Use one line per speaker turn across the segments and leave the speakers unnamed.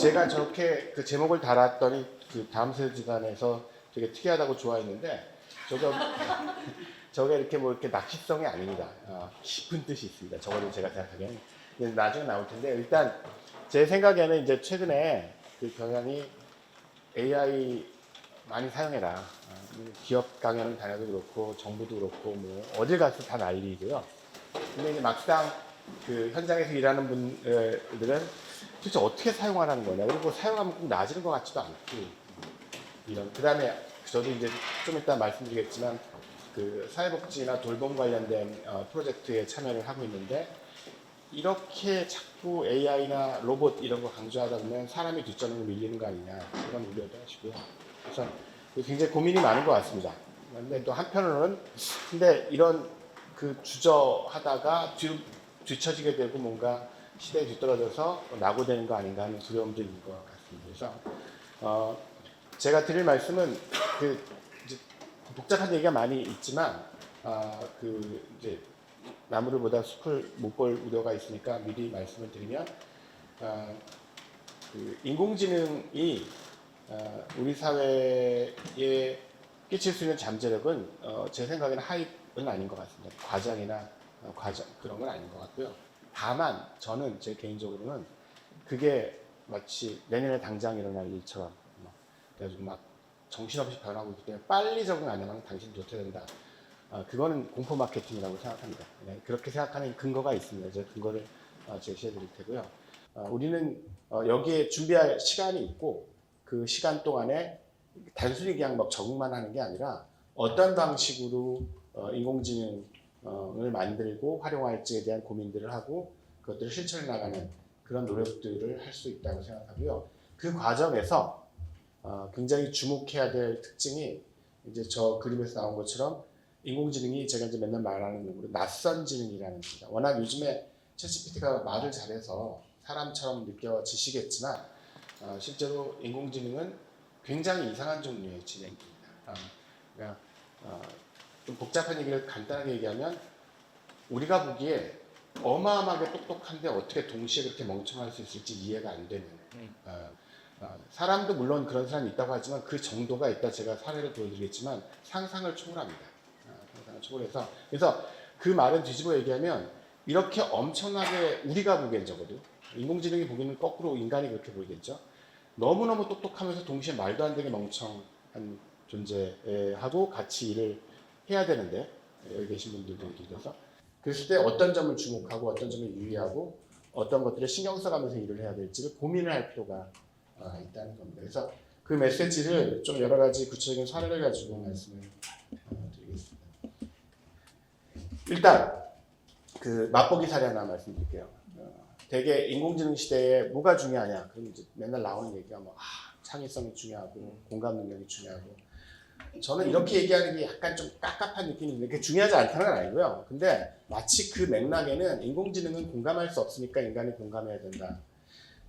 제가 저렇게 그 제목을 달았더니 그 다음 세대단에서 되게 특이하다고 좋아했는데 저게 이렇게 뭐 이렇게 낚시성이 아닙니다. 깊은 뜻이 있습니다. 저거는 제가 생각하기에는 나중에 나올 텐데 일단 제 생각에는 이제 최근에 그 경향이 AI 많이 사용해라. 기업 강연을 다녀도 그렇고 정부도 그렇고 뭐 어딜 가서 다 난리고요. 근데 이제 막상 그 현장에서 일하는 분들은 도대체 어떻게 사용하라는 거냐. 그리고 사용하면 꼭 나아지는 것 같지도 않고 이런. 그다음에 저도 이제 좀 이따 말씀드리겠지만 그 사회복지나 돌봄 관련된 프로젝트에 참여를 하고 있는데 이렇게 자꾸 AI나 로봇 이런 거 강조하다 보면 사람이 뒷전으로 밀리는 거 아니냐 그런 우려도 하시고요. 그래서 굉장히 고민이 많은 것 같습니다. 근데 또 한편으로는 근데 이런 그 주저하다가 뒤처지게 되고 뭔가 시대에 뒤떨어져서 낙오되는 거 아닌가 하는 두려움도 있는 것 같습니다. 그래서 제가 드릴 말씀은 그 이제 복잡한 얘기가 많이 있지만 그 이제 나무를 보다 숲을 못 볼 우려가 있으니까 미리 말씀을 드리면 그 인공지능이 우리 사회에 끼칠 수 있는 잠재력은 제 생각에는 하입은 아닌 것 같습니다. 과장이나 과정 그런 건 아닌 것 같고요. 다만 저는 제 개인적으로는 그게 마치 내년에 당장 일어날 일처럼 그래가지고 막 정신없이 변하고 있기 때문에 빨리 적응 안 하면 당신 도태된다. 그거는 공포 마케팅이라고 생각합니다. 네, 그렇게 생각하는 근거가 있습니다. 제가 근거를 제시해 드릴 테고요. 우리는 여기에 준비할 시간이 있고 그 시간 동안에 단순히 그냥 막 적응만 하는 게 아니라 어떤 방식으로 인공지능을 만들고 활용할지에 대한 고민들을 하고 그것들을 실천해 나가는 그런 노력들을 할 수 있다고 생각하고요. 그 과정에서 굉장히 주목해야 될 특징이 이제 저 그림에서 나온 것처럼 인공지능이 제가 이제 맨날 말하는 용어로 낯선 지능이라는 겁니다. 워낙 요즘에 챗GPT가 말을 잘해서 사람처럼 느껴지시겠지만 실제로 인공지능은 굉장히 이상한 종류의 지능입니다. 그러니까 좀 복잡한 얘기를 간단하게 얘기하면 우리가 보기에 어마어마하게 똑똑한데 어떻게 동시에 그렇게 멍청할 수 있을지 이해가 안 되는 사람도 물론 그런 사람이 있다고 하지만 그 정도가 있다 제가 사례를 보여드리겠지만 상상을 초월합니다. 상상을 초월해서 그래서 그 말은 뒤집어 얘기하면 이렇게 엄청나게 우리가 보기엔 적어도 인공지능이 보기에는 거꾸로 인간이 그렇게 보이겠죠. 너무너무 똑똑하면서 동시에 말도 안 되게 멍청한 존재하고 같이 일을 해야 되는데 여기 계신 분들도 예를 들어서 그랬을 때 어떤 점을 주목하고 어떤 점을 유의하고 어떤 것들을 신경 써가면서 일을 해야 될지를 고민을 할 필요가 있다는 겁니다. 그래서 그 메시지를 좀 여러 가지 구체적인 사례를 가지고 말씀을 드리겠습니다. 일단 그 맛보기 사례 하나 말씀드릴게요. 되게 인공지능 시대에 뭐가 중요하냐? 그럼 이제 맨날 나오는 얘기가 뭐 창의성이 중요하고 공감 능력이 중요하고 저는 이렇게 얘기하는 게 약간 좀 깝깝한 느낌이 있는데 그게 중요하지 않다는 건 아니고요. 근데 마치 그 맥락에는 인공지능은 공감할 수 없으니까 인간이 공감해야 된다.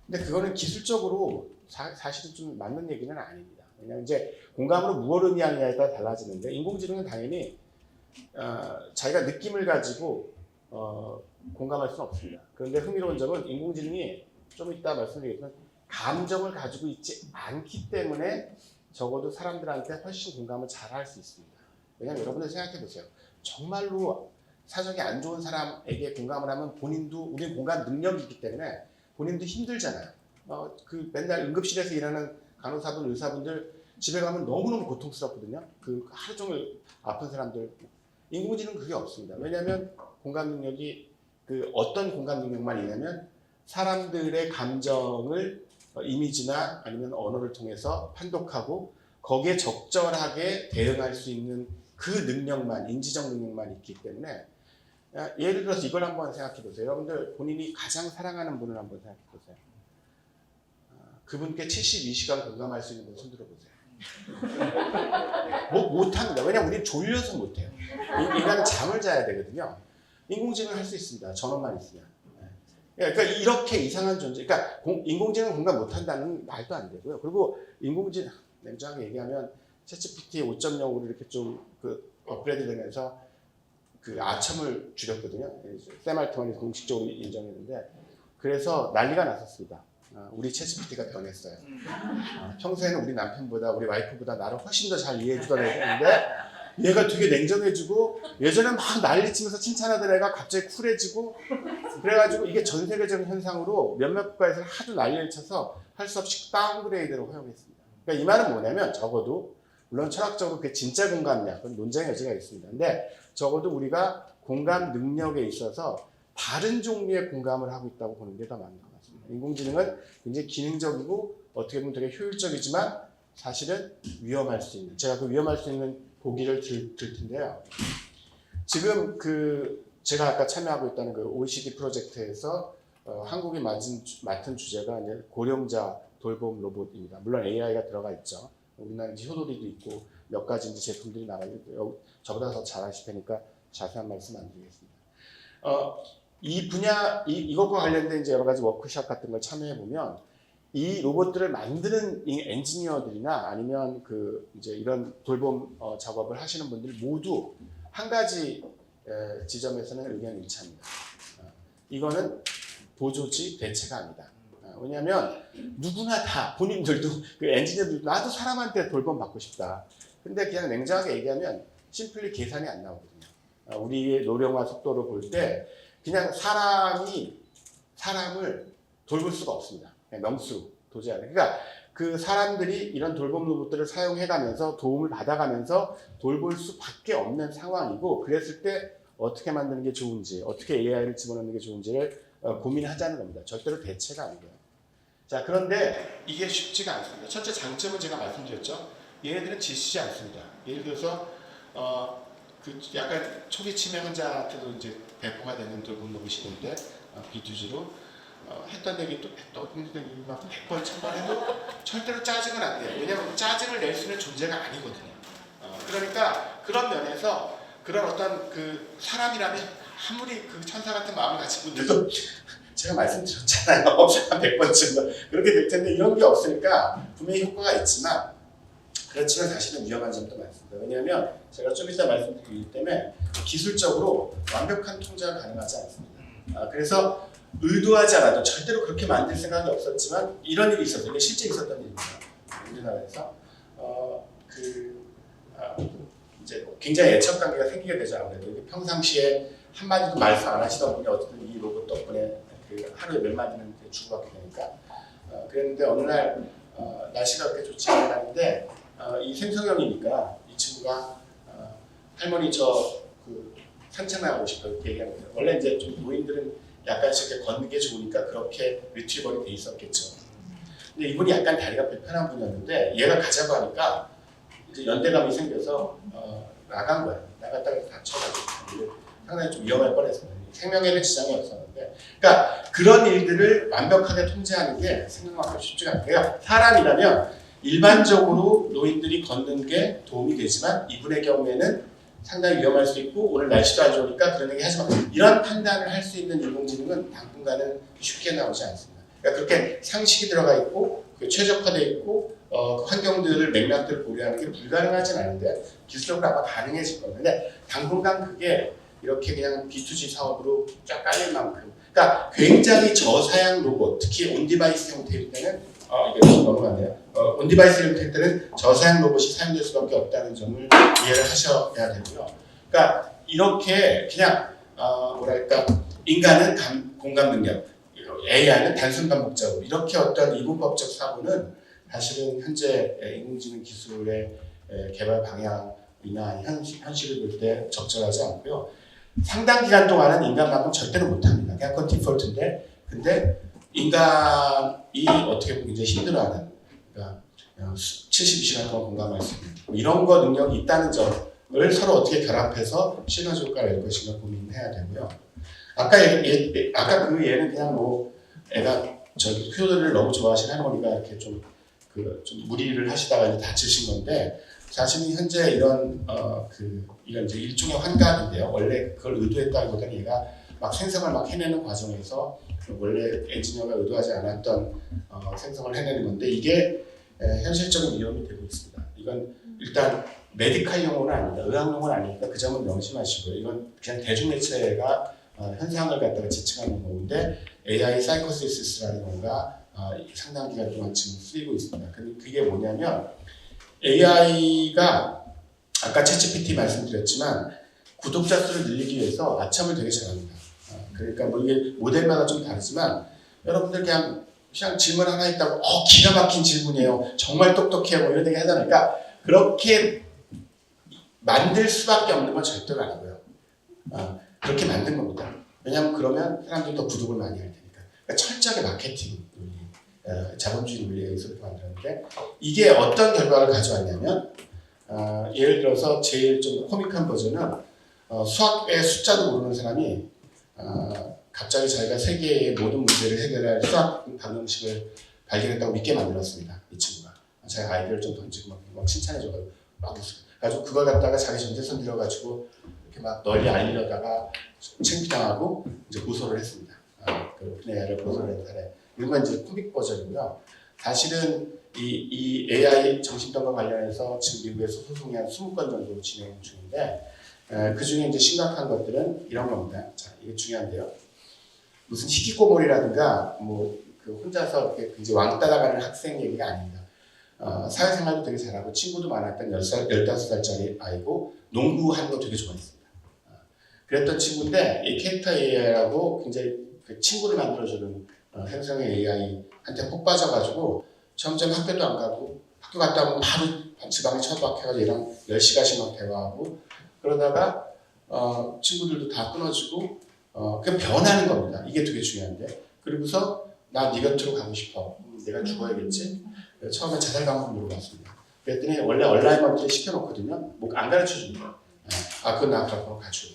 근데 그거는 기술적으로 사실은 좀 맞는 얘기는 아닙니다. 왜냐하면 이제 공감으로 무엇을 의미하느냐에 따라 달라지는데 인공지능은 당연히 자기가 느낌을 가지고 공감할 수는 없습니다. 그런데 흥미로운 점은 인공지능이 좀 이따 말씀드리겠지만 감정을 가지고 있지 않기 때문에 적어도 사람들한테 훨씬 공감을 잘 할 수 있습니다. 왜냐하면 여러분들 생각해 보세요. 정말로 사정이 안 좋은 사람에게 공감을 하면 본인도 우리는 공감 능력이 있기 때문에 본인도 힘들잖아요. 그 맨날 응급실에서 일하는 간호사분, 의사분들 집에 가면 너무너무 고통스럽거든요. 그 하루 종일 아픈 사람들. 인공지능은 그게 없습니다. 왜냐하면 공감 능력이 그 어떤 공감 능력만 있냐면 사람들의 감정을 이미지나 아니면 언어를 통해서 판독하고 거기에 적절하게 대응할 수 있는 그 능력만, 인지적 능력만 있기 때문에 예를 들어서 이걸 한번 생각해 보세요. 여러분들 본인이 가장 사랑하는 분을 한번 생각해 보세요. 그분께 72시간 공감할 수 있는 분 손들어 보세요. 못합니다. 왜냐면 우리는 졸려서 못해요. 인간은 잠을 자야 되거든요. 인공지능은 할 수 있습니다. 전원만 있으면. 그러니까 이렇게 이상한 존재. 그러니까 인공지능은 공감 못한다는 말도 안 되고요. 그리고 인공지능 냉정하게 얘기하면 챗GPT 5.0으로 이렇게 좀 그 업그레이드 되면서 그 아첨을 줄였거든요. 샘 알트만이 공식적으로 인정했는데 그래서 난리가 났었습니다. 우리 챗GPT가 변했어요. 평소에는 우리 남편보다 우리 와이프보다 나를 훨씬 더 잘 이해해주던 애인데 얘가 되게 냉정해지고 예전에 막 난리치면서 칭찬하던 애가 갑자기 쿨해지고 그래가지고 이게 전 세계적인 현상으로 몇몇 국가에서 하도 난리를 쳐서 할 수 없이 다운그레이드를 허용했습니다. 그러니까 이 말은 뭐냐면 적어도 물론 철학적으로 그게 진짜 공감이냐 그건 논쟁의 여지가 있습니다. 근데 적어도 우리가 공감 능력에 있어서 다른 종류의 공감을 하고 있다고 보는 게 더 맞는 것 같습니다. 인공지능은 굉장히 기능적이고 어떻게 보면 되게 효율적이지만 사실은 위험할 수 있는 제가 그 위험할 수 있는 보기를 들 텐데요. 지금 제가 아까 참여하고 있다는 그 OECD 프로젝트에서 한국이 맡은 주제가 이제 고령자 돌봄 로봇입니다. 물론 AI가 들어가 있죠. 우리나라 이제 효도리도 있고 몇 가지 이제 제품들이 나가 있고 저보다 더 잘하실 테니까 자세한 말씀 안 드리겠습니다. 이 분야 이것과 관련된 이제 여러 가지 워크숍 같은 걸 참여해 보면 이 로봇들을 만드는 엔지니어들이나 아니면 이제 이런 돌봄 작업을 하시는 분들 모두 한 가지 지점에서는 의견 일치합니다. 이거는 보조지 대체가 아니다. 왜냐하면 누구나 다 본인들도 그 엔지니어들도 나도 사람한테 돌봄 받고 싶다. 근데 그냥 냉정하게 얘기하면 심플리 계산이 안 나오거든요. 우리의 노령화 속도를 볼 때 그냥 사람을 돌볼 수가 없습니다. 명수 도저히 안 돼. 그러니까 그 사람들이 이런 돌봄 로봇들을 사용해가면서 도움을 받아가면서 돌볼 수밖에 없는 상황이고 그랬을 때 어떻게 만드는 게 좋은지 어떻게 AI를 집어넣는 게 좋은지를 고민하자는 겁니다. 절대로 대체가 아니고요. 자 그런데 이게 쉽지가 않습니다. 첫째 장점은 제가 말씀드렸죠. 얘네들은 지치지 않습니다. 예를 들어서 약간 초기 치매 환자한테도 이제 배포가 되는 돌봄 로봇이 있는데 비투지로 했던 얘기 또 했던 얘기 막 100번 1000번 해도 절대로 짜증은 안 돼요. 왜냐하면 짜증을 낼 수 있는 존재가 아니거든요. 그러니까 그런 면에서 그런 어떤 사람이라면 아무리 천사 같은 마음을 가진 분들도 제가 말씀드렸잖아요. 한 100번쯤 그렇게 될 텐데 이런 게 없으니까 분명히 효과가 있지만 그렇지만 사실은 위험한 점도 많습니다. 왜냐하면 제가 좀 이따 말씀드리기 때문에 기술적으로 완벽한 통제가 가능하지 않습니다. 그래서 의도하지 않아도 절대로 그렇게 만들 생각이 없었지만 이런 일이 있었어요. 이게 실제 있었던 일입니다. 우리나라에서 이제 굉장히 애착 관계가 생기게 되죠. 아무래도 평상시에 한 마디도 말씀 안 하시던 분이 어쨌든 이 로봇 덕분에 하루에 몇 마디는 주고받게 되니까 그랬는데 어느 날 날씨가 그렇게 좋지 않았는데 이 생성형이니까 이 친구가 할머니 산책 나가고 싶어요. 이렇게 얘기하는 거예요. 원래 이제 좀 노인들은 약간씩 이렇게 걷는 게 좋으니까 그렇게 리트리버리 돼 있었겠죠. 근데 이분이 약간 다리가 불편한 분이었는데 얘가 가자고 하니까 이제 연대감이 생겨서 나간 거예요. 나갔다가 다쳐가지고 상당히 좀 위험할 뻔했어요. 생명에는 지장이 없었는데, 그러니까 그런 일들을 완벽하게 통제하는 게 생각만큼 쉽지가 않고요. 사람이라면 일반적으로 노인들이 걷는 게 도움이 되지만 이분의 경우에는 상당히 위험할 수 있고 오늘 날씨도 안 좋으니까 그런 얘기 하지만 이런 판단을 할 수 있는 인공지능은 당분간은 쉽게 나오지 않습니다. 그러니까 그렇게 상식이 들어가 있고 최적화되어 있고 환경들을 맥락들을 고려하는 게 불가능하진 않은데 기술적으로 아마 가능해질 겁니다. 근데 당분간 그게 이렇게 그냥 B2G 사업으로 쫙 깔릴 만큼 그러니까 굉장히 저사양 로봇 특히 온디바이스 형태일 때는 이게 좀 넘어갔네요. 온디바이스 형태일 때는 저사양 로봇이 사용될 수밖에 없다는 점을 이해를 하셔야 되고요. 그러니까 이렇게 그냥 인간은 공감 능력, AI는 단순 반복적으로 이렇게 어떤 이분법적 사고는 사실은 현재 인공지능 기술의 개발 방향이나 현실을 볼 때 적절하지 않고요. 상당 기간 동안은 인간만큼 절대로 못합니다. 그냥 그건 디폴트인데, 근데 인간이 어떻게 보면 굉장히 힘들어하는, 그러니까 72시간 동안 공감할 수 있는 이런 거 능력이 있다는 점을 서로 어떻게 결합해서 시너지 효과를 낼 것인가 고민해야 되고요. 아까 그 예는 그냥 애가 효도를 너무 좋아하시는 할머니가 이렇게 좀 무리를 하시다가 이제 다치신 건데. 사실은 현재 이런 이제 일종의 환각인데요. 원래 그걸 의도했다기보다는 얘가 막 생성을 막 해내는 과정에서 원래 엔지니어가 의도하지 않았던 생성을 해내는 건데 이게 현실적인 위험이 되고 있습니다. 이건 일단 메디칼 용어는 아닙니다. 의학 용어는 아니니까 그 점은 명심하시고요. 이건 그냥 대중매체가 현상을 갖다가 지칭하는 용어인데 AI 사이코시스라는 용어가 상당 기간 동안 지금 쓰이고 있습니다. 그게 뭐냐면 AI가 아까 챗GPT 말씀드렸지만 구독자 수를 늘리기 위해서 아첨을 되게 잘합니다. 그러니까 뭐 이게 모델마다 좀 다르지만 여러분들 그냥 질문 하나 있다고 기가 막힌 질문이에요. 정말 똑똑해요. 뭐 이런 얘기 하잖아요. 그러니까 그렇게 만들 수밖에 없는 건 절대로 아니고요. 그렇게 만든 겁니다. 왜냐하면 그러면 사람들이 더 구독을 많이 할 테니까. 그러니까 철저하게 마케팅 논리, 자본주의 논리에 의해서 이렇게 만들었는데 이게 어떤 결과를 가져왔냐면 예를 들어서 제일 좀 코믹한 버전은 수학의 숫자도 모르는 사람이 갑자기 자기가 세계의 모든 문제를 해결할 수학 방정식을 발견했다고 믿게 만들었습니다. 이 친구가. 제가 아이디어를 좀 던지고 막 칭찬해줘가지고 막 웃어요. 그래서 그걸 갖다가 자기 전재산 들여가지고 이렇게 막 널리 알리려다가 창피당하고 이제 고소를 했습니다. 그 오픈AI를 고소를 한 사례. 이건 이제 코믹 버전이고요. 사실은 이 AI 정신병과 관련해서 지금 미국에서 소송이 한 20건 정도 진행 중인데 그 중에 이제 심각한 것들은 이런 겁니다. 자, 이게 중요한데요. 무슨 히키코모리라든가 뭐 그 혼자서 이렇게 이제 왕따 나가는 학생 얘기가 아닙니다. 사회생활도 되게 잘하고 친구도 많았던 15살짜리 아이고 농구하는 거 되게 좋아했습니다. 그랬던 친구인데 이 캐릭터 AI라고 굉장히 그 친구를 만들어주는 생성의 AI한테 푹 빠져가지고 점점 학교도 안 가고 학교 갔다 오면 바로 지방에 처박혀가지고 얘랑 10시간씩 막 대화하고 그러다가 친구들도 다 끊어지고 그냥 변하는 겁니다. 이게 되게 중요한데 그리고서 나 네 곁으로 가고 싶어. 내가 죽어야겠지. 처음에 자살 방법 물어봤습니다. 그랬더니 원래 온라인먼트를 시켜놓거든요. 뭐 안 가르쳐줍니다. 그건 나 앞으로 가르쳐줘.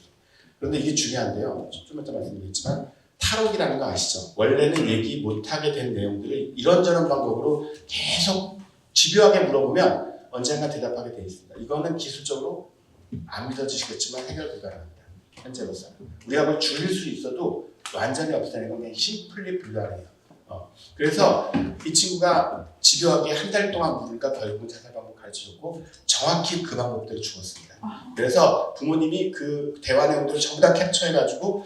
그런데 이게 중요한데요. 좀 이따 말씀드리겠지만 탈옥이라는 거 아시죠? 원래는 얘기 못하게 된 내용들을 이런저런 방법으로 계속 집요하게 물어보면 언젠가 대답하게 돼 있습니다. 이거는 기술적으로 안 믿어지시겠지만 해결 불가능합니다. 현재로서는. 우리가 그걸 줄일 수 있어도 완전히 없애는 건 그냥 심플리 불가능해요. 그래서 이 친구가 집요하게 한 달 동안 물으니까 결국은 자살 방법 가르쳐줬고 정확히 그 방법대로 죽었습니다. 그래서 부모님이 그 대화 내용들을 전부 다 캡처해가지고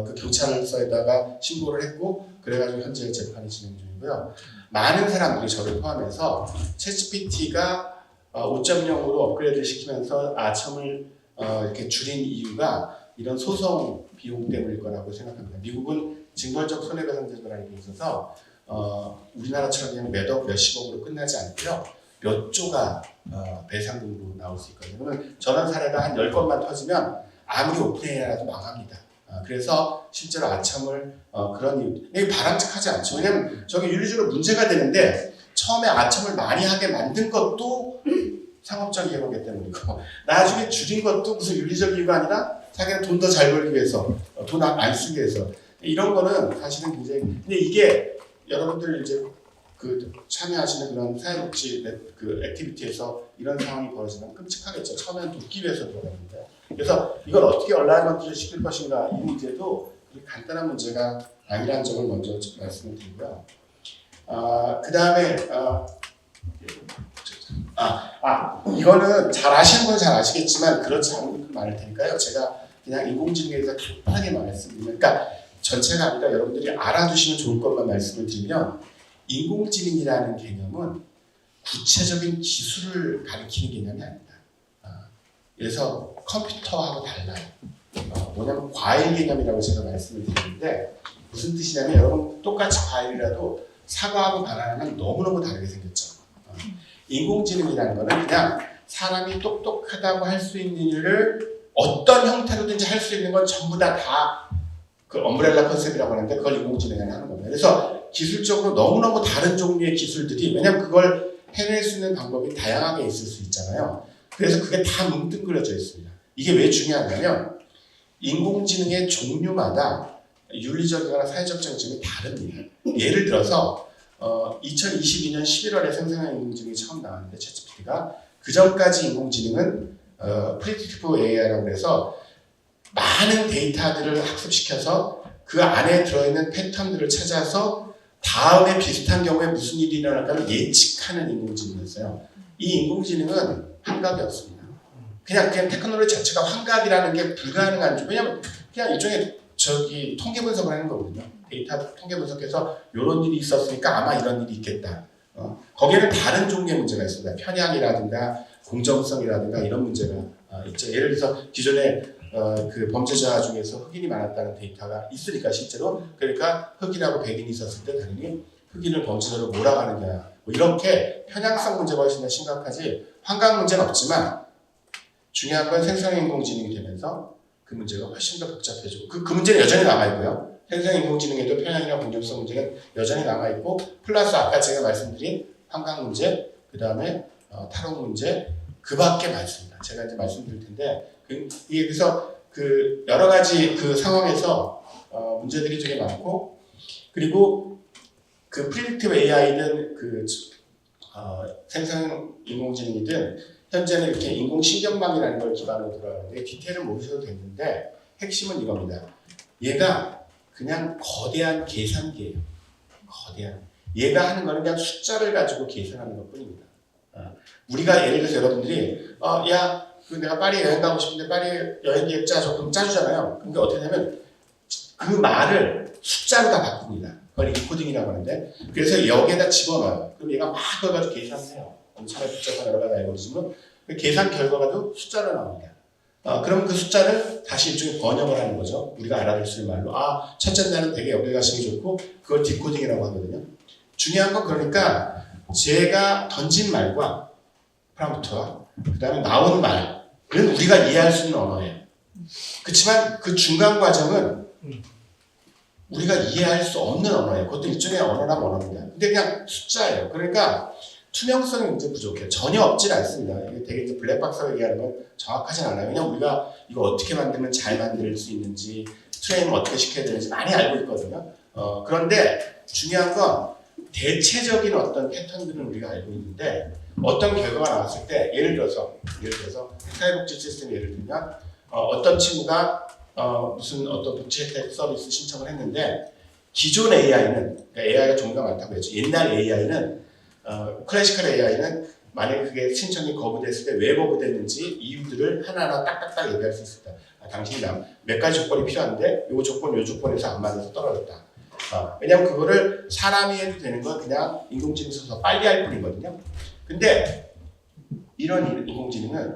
그 경찰서에다가 신고를 했고 그래가지고 현재 재판이 진행 중이고요. 많은 사람들이 저를 포함해서 챗GPT가 5.0으로 업그레이드를 시키면서 아첨을 이렇게 줄인 이유가 이런 소송 비용 때문일 거라고 생각합니다. 미국은 징벌적 손해배상 제도가 있어서 우리나라처럼 그냥 몇억 몇십억으로 끝나지 않고요. 몇 조가 배상금으로 나올 수 있거든요. 그러면 저런 사례가 한 10건만 터지면 아무리 오픈AI라도 망합니다. 그래서 실제로 아첨을 그런 이유 이게 바람직하지 않죠. 왜냐하면 저게 윤리적으로 문제가 되는데 처음에 아첨을 많이 하게 만든 것도 상업적 이해관계 때문이고 나중에 줄인 것도 무슨 윤리적 이유가 아니라 자기가 돈 더 잘 벌기 위해서 돈 안 쓰기 위해서 이런 거는 사실은 굉장히 근데 이게 여러분들 이제 그 참여하시는 그런 사회복지 그 액티비티에서 이런 상황이 벌어지면 끔찍하겠죠. 처음에는 돕기 위해서 들어갔는데 그래서 이걸 어떻게 온라인먼트를 시킬 것인가 이 문제도 그렇게 간단한 문제가 아니라는 점을 먼저 말씀을 드리고요. 그 다음에 이거는 잘 아시는 분은 잘 아시겠지만 그렇지 않은 분들 많을 테니까요. 제가 그냥 인공지능에 대해서 간단하게 말씀드리면 그러니까 전체가 아니라 여러분들이 알아두시면 좋을 것만 말씀을 드리면 인공지능이라는 개념은 구체적인 기술을 가리키는 개념이 아닙니다. 그래서 컴퓨터하고 달라요. 뭐냐면 과일 개념이라고 제가 말씀을 드리는데 무슨 뜻이냐면 여러분 똑같이 과일이라도 사과하고 바나나는 너무너무 다르게 생겼죠. 인공지능이라는 거는 그냥 사람이 똑똑하다고 할 수 있는 일을 어떤 형태로든지 할 수 있는 건 전부 다 그 엄브렐라 컨셉이라고 하는데 그걸 인공지능이 하는 겁니다. 그래서 기술적으로 너무너무 다른 종류의 기술들이 왜냐하면 그걸 해낼 수 있는 방법이 다양하게 있을 수 있잖아요. 그래서 그게 다 뭉뚱그려져 있습니다. 이게 왜 중요하냐면 인공지능의 종류마다 윤리적이거나 사회적 장점이 다릅니다. 예를 들어서 2022년 11월에 생성형 인공지능이 처음 나왔는데 챗GPT가 그 전까지 인공지능은 프리딕티브 AI라고 해서 많은 데이터들을 학습시켜서 그 안에 들어있는 패턴들을 찾아서 다음에 비슷한 경우에 무슨 일이 일어날까를 예측하는 인공지능이었어요. 이 인공지능은 환각이 없습니다. 그냥 테크놀로지 자체가 환각이라는 게 불가능한 줄. 왜냐하면 그냥 일종의 저기 통계 분석을 하는 거거든요. 데이터 통계 분석해서 이런 일이 있었으니까 아마 이런 일이 있겠다. 거기에는 다른 종류의 문제가 있습니다. 편향이라든가 공정성이라든가 이런 문제가 있죠. 예를 들어서 기존에 그 범죄자 중에서 흑인이 많았다는 데이터가 있으니까 실제로 그러니까 흑인하고 백인이 있었을 때 당연히 흑인을 범죄자로 몰아가느냐 뭐 이렇게 편향성 문제가 훨씬 더 심각하지 환강 문제는 없지만 중요한 건 생성인공지능이 되면서 그 문제가 훨씬 더 복잡해지고 그 문제는 여전히 남아있고요. 생성인공지능에도 편향이나 공정성 문제는 여전히 남아있고 플러스 아까 제가 말씀드린 환강 문제 그 다음에 탈옥 문제 그 밖에 많습니다. 제가 이제 말씀드릴 텐데 그래서 그 여러 가지 그 상황에서 문제들이 되게 많고 그리고 그 프리딕티브 AI든 그 생성인공지능이든 현재는 이렇게 인공신경망이라는 걸 기반으로 돌아가는데 디테일은 모르셔도 되는데 핵심은 이겁니다. 얘가 그냥 거대한 계산기예요. 거대한. 얘가 하는 거는 그냥 숫자를 가지고 계산하는 것 뿐입니다. 우리가 예를 들어서 여러분들이 야, 내가 파리 여행 가고 싶은데 파리 여행 계획 짜줘. 그럼 짜주잖아요. 그러니까 어떻게 되냐면 그 말을 숫자로 다 바꿉니다. 그걸 인코딩이라고 하는데 그래서 여기에다 집어넣어요. 그럼 얘가 막 그걸 가지고 계산해요. 엄청나게 복잡한 여러 가지 알고리즘은 계산 결과가도 숫자로 나옵니다. 그럼 그 숫자를 다시 일종의 번역을 하는 거죠. 우리가 알아들 수 있는 말로 첫째 날은 되게 여기 가시기 좋고 그걸 디코딩이라고 하거든요. 중요한 건 그러니까 제가 던진 말과 프롬프트와 그 다음에 나온 말은 우리가 이해할 수 있는 언어예요. 그렇지만 그 중간 과정은 우리가 이해할 수 없는 언어예요. 그것도 일종의 언어라면 언어입니다. 근데 그냥 숫자예요. 그러니까 투명성이 굉장히 부족해요. 전혀 없진 않습니다. 이게 되게 이제 블랙박스라고 얘기하는 건 정확하진 않아요. 왜냐면 우리가 이거 어떻게 만들면 잘 만들 수 있는지, 트레이닝 어떻게 시켜야 되는지 많이 알고 있거든요. 그런데 중요한 건 대체적인 어떤 패턴들은 우리가 알고 있는데 어떤 결과가 나왔을 때 예를 들어서 사회복지 시스템 예를 들면 어떤 친구가 무슨 어떤 복지 혜택 서비스 신청을 했는데 기존 AI는 그러니까 AI가 종류가 많다고 했죠. 옛날 AI는 클래시컬 AI는 만약에 그게 신청이 거부됐을 때 왜 거부됐는지 이유들을 하나하나 딱딱딱 얘기할 수 있습니다. 당신이 몇 가지 조건이 필요한데 요 조건에서 안 맞아서 떨어졌다. 왜냐면 그거를 사람이 해도 되는 건 그냥 인공지능 써서 빨리 할 뿐이거든요. 근데 이런 인공지능은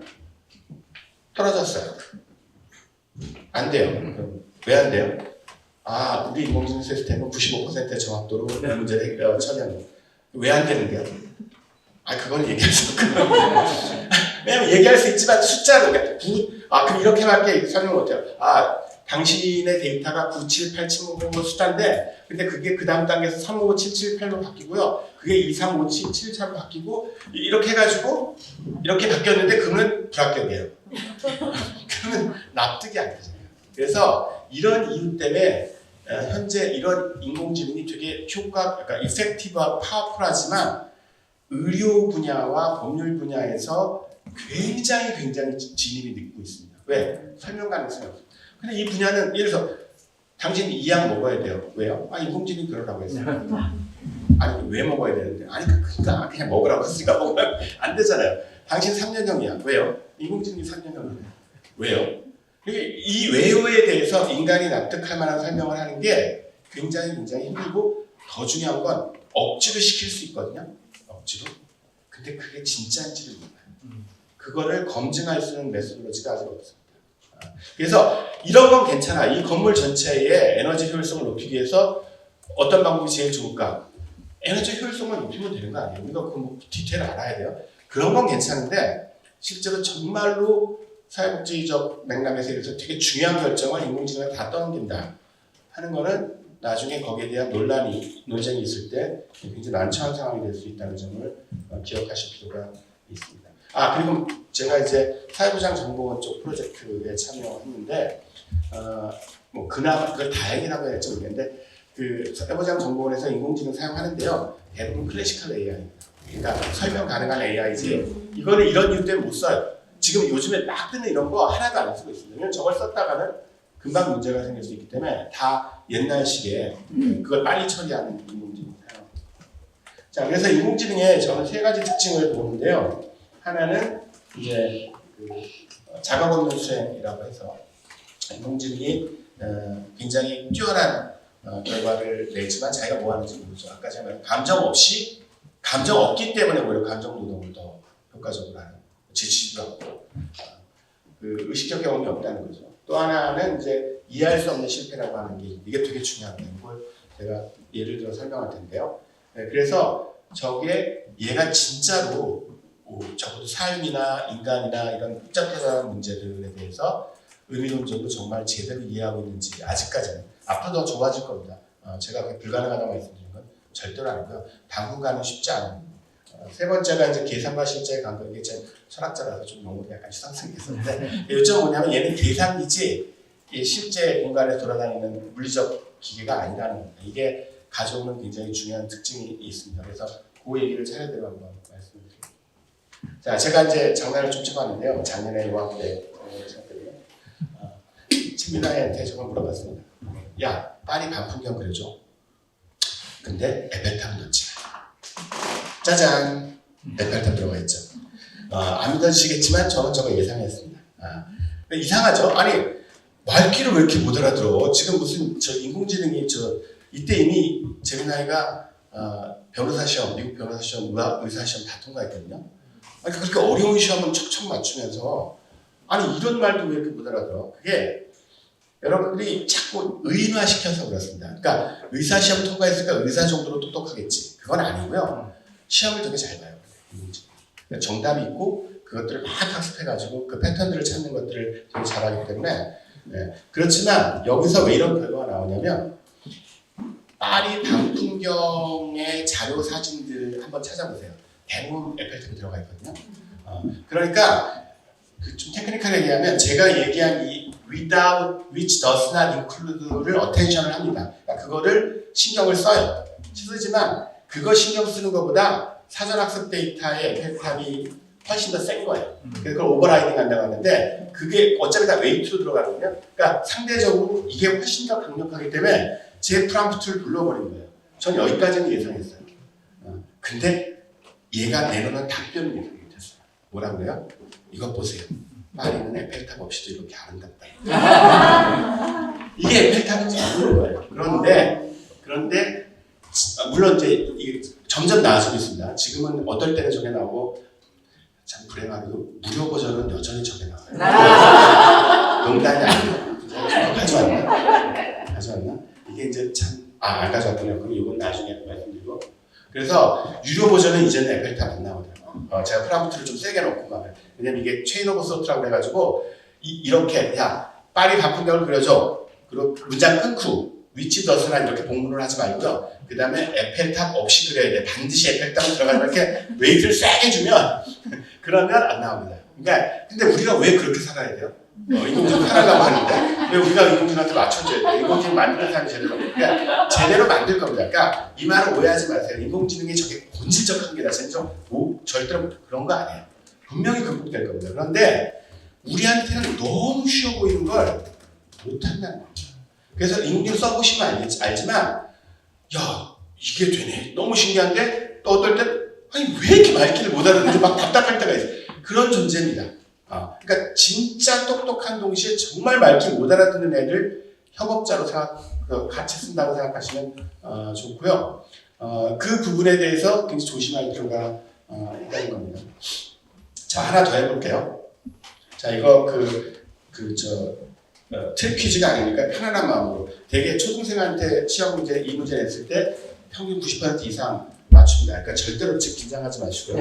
떨어졌어요. 안 돼요. 왜 안 돼요? 우리 인공지능 시스템은 95%의 정확도로 문제를 처리합니다. 왜 안 되는데요? 그건 얘기할 수 없고요. 왜냐면 얘기할 수 있지만 숫자로 그럼 이렇게밖에 설명 못해요. 당신의 데이터가 9787 숫자인데 근데 그게 그 다음 단계에서 35778로 바뀌고요. 그게 23577로 바뀌고 이렇게 해가지고 이렇게 바뀌었는데 그러면 불합격이에요. 그러면 납득이 안 되잖아요. 그래서 이런 이유 때문에 현재 이런 인공지능이 되게 그러니까 이펙티브하고 파워풀하지만 의료 분야와 법률 분야에서 굉장히 진입이 늦고 있습니다. 왜? 설명 가능성이 없어요. 근데 이 분야는 예를 들어서 당신이 이 약 먹어야 돼요. 왜요? 인공지능이 그러라고 했어요. 왜 먹어야 되는데? 그러니까 그냥 먹으라고 했으니까 먹으면 안 되잖아요. 당신 3년형이야. 왜요? 인공지능이 3년형이에요. 왜요? 이 왜요에 대해서 인간이 납득할 만한 설명을 하는 게 굉장히 힘들고 더 중요한 건 억지로 시킬 수 있거든요. 억지로. 근데 그게 진짜인지를 몰라요. 그거를 검증할 수 있는 메소드로지가 아직 없습니다. 그래서 이런 건 괜찮아. 이 건물 전체의 에너지 효율성을 높이기 위해서 어떤 방법이 제일 좋을까? 에너지 효율성만 높이면 되는 거 아니에요. 우리가 그 디테일을 알아야 돼요. 그런 건 괜찮은데 실제로 정말로 사회복지적 맥락에서 이래서 되게 중요한 결정을 인공지능에 다 떠넘긴다 하는 거는 나중에 거기에 대한 논쟁이 있을 때 굉장히 난처한 상황이 될 수 있다는 점을 기억하실 필요가 있습니다. 그리고 제가 이제 사회보장정보원 쪽 프로젝트에 참여했는데 그나마 그걸 다행이라고 할지 모르겠는데 그 사회보장정보원에서 인공지능 사용하는데요. 대부분 클래시컬 AI입니다. 그러니까 설명 가능한 AI지 이거는 이런 이유 때문에 못 써요. 지금 요즘에 막 뜨는 이런 거 하나도 안 쓰고 있습니다. 왜냐면 저걸 썼다가는 금방 문제가 생길 수 있기 때문에 다 옛날식에 그걸 빨리 처리하는 인공지능 사용합니다. 자, 그래서 인공지능에 저는 세 가지 특징을 보는데요. 하나는 이제 작업 없는 수행이라고 해서 인공지능이 굉장히 뛰어난 결과를 내지만 자기가 뭐 하는지 모르죠. 아까 제가 말한 감정 없기 때문에 오히려 감정 노동을 더 효과적으로 하는, 지치지도 않고 그 의식적 경험이 없다는 거죠. 또 하나는 이제 이해할 수 없는 실패라고 하는 게 이게 되게 중요합니다. 이걸 제가 예를 들어 설명할 텐데요. 그래서 저게 얘가 진짜로 적어도 삶이나 인간이나 이런 복잡한 문제들에 대해서 의미론적으로 정말 제대로 이해하고 있는지 아직까지는 앞으로 더 좋아질 겁니다. 제가 그게 불가능하다고 말씀드린 건 절대로 아니고요. 당분간은 쉽지 않은. 세 번째가 이제 계산과 실제의 간격. 이게 제 철학자라서 좀 용어가 약간 시상승이 있었는데 요점 뭐냐면 얘는 계산이지 실제 공간에 돌아다니는 물리적 기계가 아니라는 겁니다. 이게 가져오는 굉장히 중요한 특징이 있습니다. 그래서 그 얘기를 차례대로 한번 말씀을 드립니다. 자, 제가 이제 장난을 좀 쳐봤는데요. 작년에 요학 때 친구나이한테 저걸 물어봤습니다. 야, 파리 반풍경 그려줘. 근데 에펠탑 넣지 마. 짜잔! 에펠탑 들어가 있죠. 안 믿어지시겠지만 저는 저거 예상했습니다. 이상하죠? 아니, 말귀를 왜 이렇게 못 알아들어? 지금 무슨 인공지능이 이때 이미 제미나이가 변호사 시험, 미국 변호사 시험, 의사 시험 다 통과했거든요. 아니, 그렇게 어려운 시험은 척척 맞추면서 아니 이런 말도 왜 이렇게 못 알아들어? 그게 여러분들이 자꾸 의인화시켜서 그렇습니다. 그러니까 의사 시험 통과했으니까 의사 정도로 똑똑하겠지. 그건 아니고요. 시험을 되게 잘 봐요. 그러니까 정답이 있고 그것들을 막 학습해가지고 그 패턴들을 찾는 것들을 되게 잘하기 때문에 그렇지만 여기서 왜 이런 결과가 나오냐면 파리 반풍경의 자료 사진들 한번 찾아보세요. 대부분 에펠탑이 들어가 있거든요. 그러니까 좀 테크니컬하게 얘기하면 제가 얘기한 이 without, which does not include를 attention을 합니다. 그러니까 그거를 신경을 써요. 쓰지만 그거 신경 쓰는 것보다 사전학습 데이터의 에펠탑이 훨씬 더 센 거예요. 그래서 그걸 오버라이딩 한다고 하는데 그게 어차피 다 웨이트로 들어가거든요. 그러니까 상대적으로 이게 훨씬 더 강력하기 때문에 제 프롬프트를 불러버린 거예요. 전 여기까지는 예상했어요. 근데 얘가 내놓는 답변은 예상이 됐어요. 뭐라고 그래요? 이것 보세요. 파리는 에펠탑 없이도 이렇게 아름답다. 이게 에펠탑인지 모르는 거예요. 그런데 물론 이제 이게 점점 나아지고 있습니다. 지금은 어떨 때는 저게 나오고 참 불행하게도 무료 버전은 여전히 저게 나와요. 농담이 아니에요. 가져왔나? 이게 이제 참 안 가져왔군요. 그럼 이건 나중에 말씀드리고. 그래서 유료 버전은 이제는 에펠탑 안 나오더라고요. 제가 프롬프트를 좀 세게 넣고 가면 왜냐면 이게 체인 오브 소트라고 해가지고 이렇게 야 파리 반풍경을 그려줘. 그리고 문장 끊고 위치 더스나 이렇게 복문을 하지 말고요. 그 다음에 에펠탑 없이 그려야 돼. 반드시 에펠탑 들어가서 이렇게 웨이트를 세게 주면 그러면 안 나옵니다. 그러니까 근데 우리가 왜 그렇게 살아야 돼요? 인공지능 살아가고 하는데 왜 우리가 인공지능한테 맞춰줘야 돼요? 인공지능 만드는 사람이 그러니까 제대로 만들 겁니다. 그러니까 이 말을 오해하지 마세요. 인공지능이 저게 본질적 한계다. 절대로 그런 거 아니에요. 분명히 극복될 겁니다. 그런데 우리한테는 너무 쉬워 보이는 걸 못한다는 거죠. 그래서 인공지능 써보시면 알지만 야 이게 되네. 너무 신기한데 또 어떨 땐 아니 왜 이렇게 말귀를 못 알아듣는지 막 답답할 때가 있어요. 그런 존재입니다. 그러니까 진짜 똑똑한 동시에 정말 말귀 못 알아듣는 애를 협업자로 같이 쓴다고 생각하시면 좋고요. 그 부분에 대해서 굉장히 조심할 필요가 있다는 겁니다. 자 하나 더 해볼게요. 자 이거 트릭 퀴즈가 아니니까 편안한 마음으로 되게 초등생한테 시험 문제 이 문제 냈을 때 평균 90% 이상 맞춥니다. 그러니까 절대로 긴장하지 마시고요.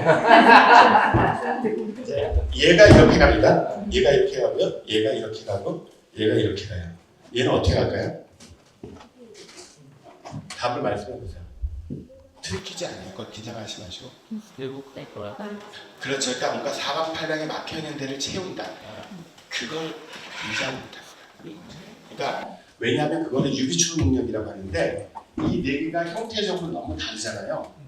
얘가 이렇게 갑니다. 얘가 이렇게 가고요. 얘가 이렇게 가고 얘가 이렇게 가요. 얘는 어떻게 갈까요? 답을 말씀해 보세요. 트릭 퀴즈 아니에요. 그걸 긴장하지 마시고.
결국 뺄 거야.
그렇죠. 그러니까 뭔가 사각팔랑에 막혀있는 데를 채운다. 그걸 이상 못합니다. 그러니까 왜냐하면 그거는 유비추론 능력이라고 하는데 이 네 개가 형태적으로 너무 다르잖아요.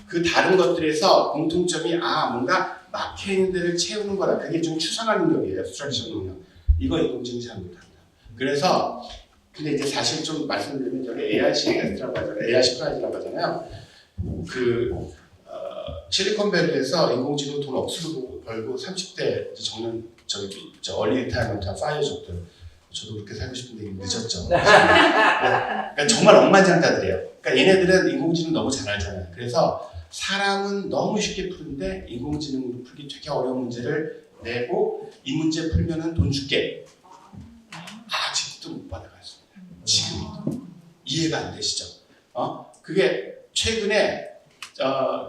그 다른 것들에서 공통점이 뭔가 막혀있는 데를 채우는 거라. 그게 좀 추상한 능력이에요. 스트럭처 능력. 이거 인공지능이 잘 못합니다. 그래서 근데 이제 사실 좀 말씀드리면 저게 ARC 테스트라고 하잖아요. ARC 프라이즈라고 하잖아요. 실리콘밸리에서 인공지능 돈 억수로 벌고 30대 적는 얼리 리타이먼트나 파이어족들 저도 그렇게 살고 싶은데 늦었죠. 그러니까 정말 억만장자들이에요. 그러니까 얘네들은 인공지능 너무 잘 알잖아요. 그래서 사람은 너무 쉽게 푸는데 인공지능으로 풀기 되게 어려운 문제를 내고 이 문제 풀면은 돈 줄게. 아직도 못 받아갔습니다. 지금 이해가 안 되시죠? 그게 최근에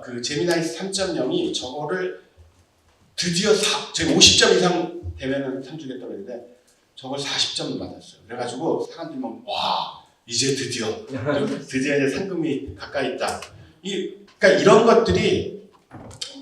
그 제미나이 3.0이 저거를 드디어 제가 50점 이상 되면은 상 주겠다고 했는데 저걸 40점을 받았어요. 그래가지고 사람들이 막 와 이제 드디어 이제 상금이 가까이 있다. 그러니까 이런 것들이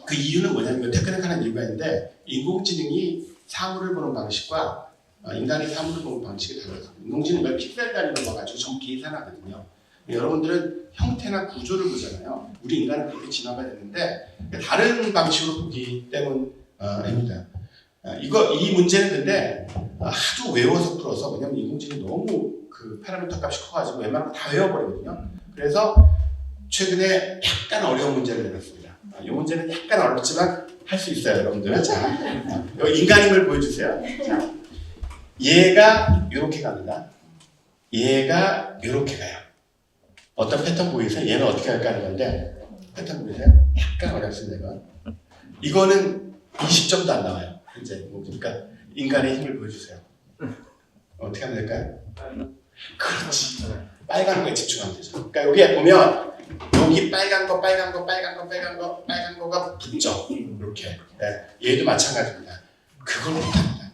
그 이유는 뭐냐면 테크닉하는 이유가 있는데 인공지능이 사물을 보는 방식과 인간이 사물을 보는 방식이 달라요. 인공지능은 픽셀 단위로 봐가지고 전부 계산하거든요. 여러분들은 형태나 구조를 보잖아요. 우리 인간은 그렇게 진화가 됐는데 다른 방식으로 보기 때문입니다. 이 문제는 근데 하도 외워서 풀어서 왜냐면 인공지능이 너무 그 파라미터 값이 커가지고 웬만하면 다 외워버리거든요. 그래서 최근에 약간 어려운 문제를 내놨습니다. 이 문제는 약간 어렵지만 할 수 있어요, 여러분들. 자, 인간임을 보여주세요. 자, 얘가 이렇게 갑니다. 얘가 이렇게 가요. 어떤 패턴 보이세요? 얘는 어떻게 할까 하는 건데 패턴 보이세요? 약간 어렵습니다. 이거는 20점도 안 나와요. 이제 그러니까 인간의 힘을 보여주세요. 어떻게 하면 될까요? 그렇지. 빨간 거에 집중하면 되죠. 그러니까 여기에 보면 여기 빨간 거가 붙죠. 이렇게. 네. 얘도 마찬가지입니다. 그걸 못합니다.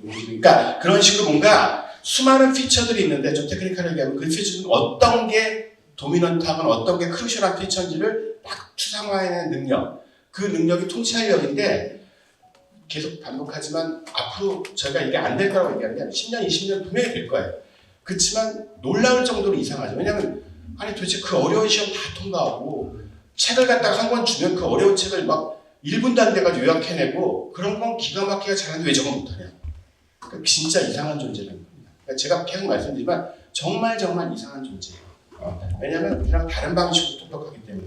그러니까 그런 식으로 뭔가 수많은 피처들이 있는데 좀 테크니컬하게 얘기하면 그 피처는 어떤 게 도미넌트하거나 어떤 게 크루셜한 피처인지를 딱 추상화해내는 능력. 그 능력이 통찰력인데 계속 반복하지만 앞으로 저희가 이게 안 될 거라고 얘기하면 10년, 20년 분명히 될 거예요. 그렇지만 놀라울 정도로 이상하죠. 왜냐하면 아니 도대체 그 어려운 시험 다 통과하고 책을 갖다가 한 권 주면 그 어려운 책을 막 1분도 안 돼가지고 요약해내고 그런 건 기가 막히게 잘하는데 왜 저건 못하냐. 그러니까 진짜 이상한 존재라는 겁니다. 그러니까 제가 계속 말씀드리지만 정말 이상한 존재예요. 왜냐하면 우리랑 다른 방식으로 똑똑하기 때문에.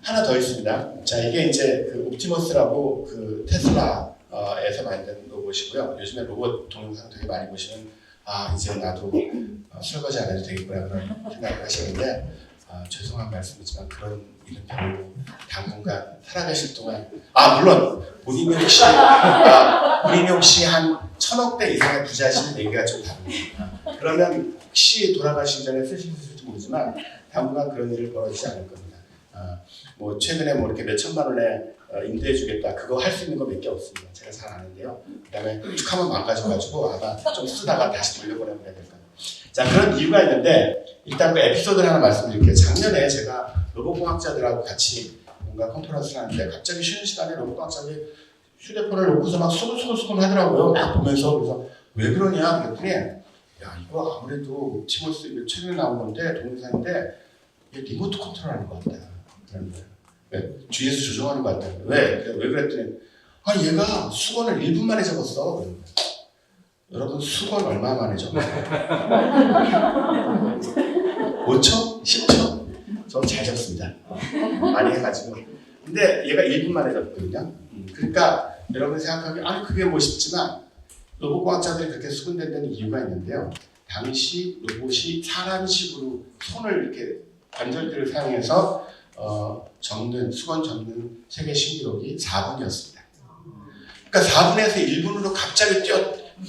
하나 더 있습니다. 자, 이게 이제 그 옵티머스라고 그 테슬라에서 만든 로봇이고요. 요즘에 로봇 동영상 되게 많이 보시면 이제 나도 설거지 안 해도 되겠구나 그런 생각을 하시는데 죄송한 말씀이지만 그런 일은 별로 당분간 살아가실 동안 물론 본인이 혹시 한 1000억대 이상의 부자시는 얘기가 좀 다릅니다. 그러면 혹시 돌아가시기 전에 쓰실지 모르지만 당분간 그런 일을 벌어지지 않을 겁니다. 뭐 최근에 뭐 이렇게 몇 천만 원에 임대해주겠다 그거 할 수 있는 거 몇 개 없습니다. 제가 잘 아는데요. 그다음에 쭉 한번 망가져가지고 아마 좀 쓰다가 다시 돌려보내야 될 거예요. 자, 그런 이유가 있는데 일단 그 에피소드를 하나 말씀드릴게요. 작년에 제가 로봇공학자들하고 같이 뭔가 컨퍼런스를 하는데 갑자기 쉬는 시간에 로봇공학자들이 휴대폰을 놓고서 막 수근수근 하더라고요. 막 보면서. 그래서 왜 그러냐 그랬더니 야 이거 아무래도 옵티머스 최근에 나온 건데 동영상인데 얘 리모트 컨트롤하는 것 같다. 그런 거예요. 왜? 뒤에서 조정하는 것 같다. 왜 그랬더니 얘가 수건을 1분 만에 접었어. 그런 거예요. 여러분 수건 얼마 만에 접었어요? 5초? 10초? 저는 잘 접습니다. 많이 해가지고. 근데 얘가 1분 만에 접거든요. 그러니까 여러분 생각하기에 그게 멋있지만 로봇과학자들이 그렇게 수군된다는 이유가 있는데요. 당시 로봇이 사람식으로 손을 이렇게 관절들을 사용해서 수건 접는 세계 신기록이 4분이었습니다. 그러니까 4분에서 1분으로 갑자기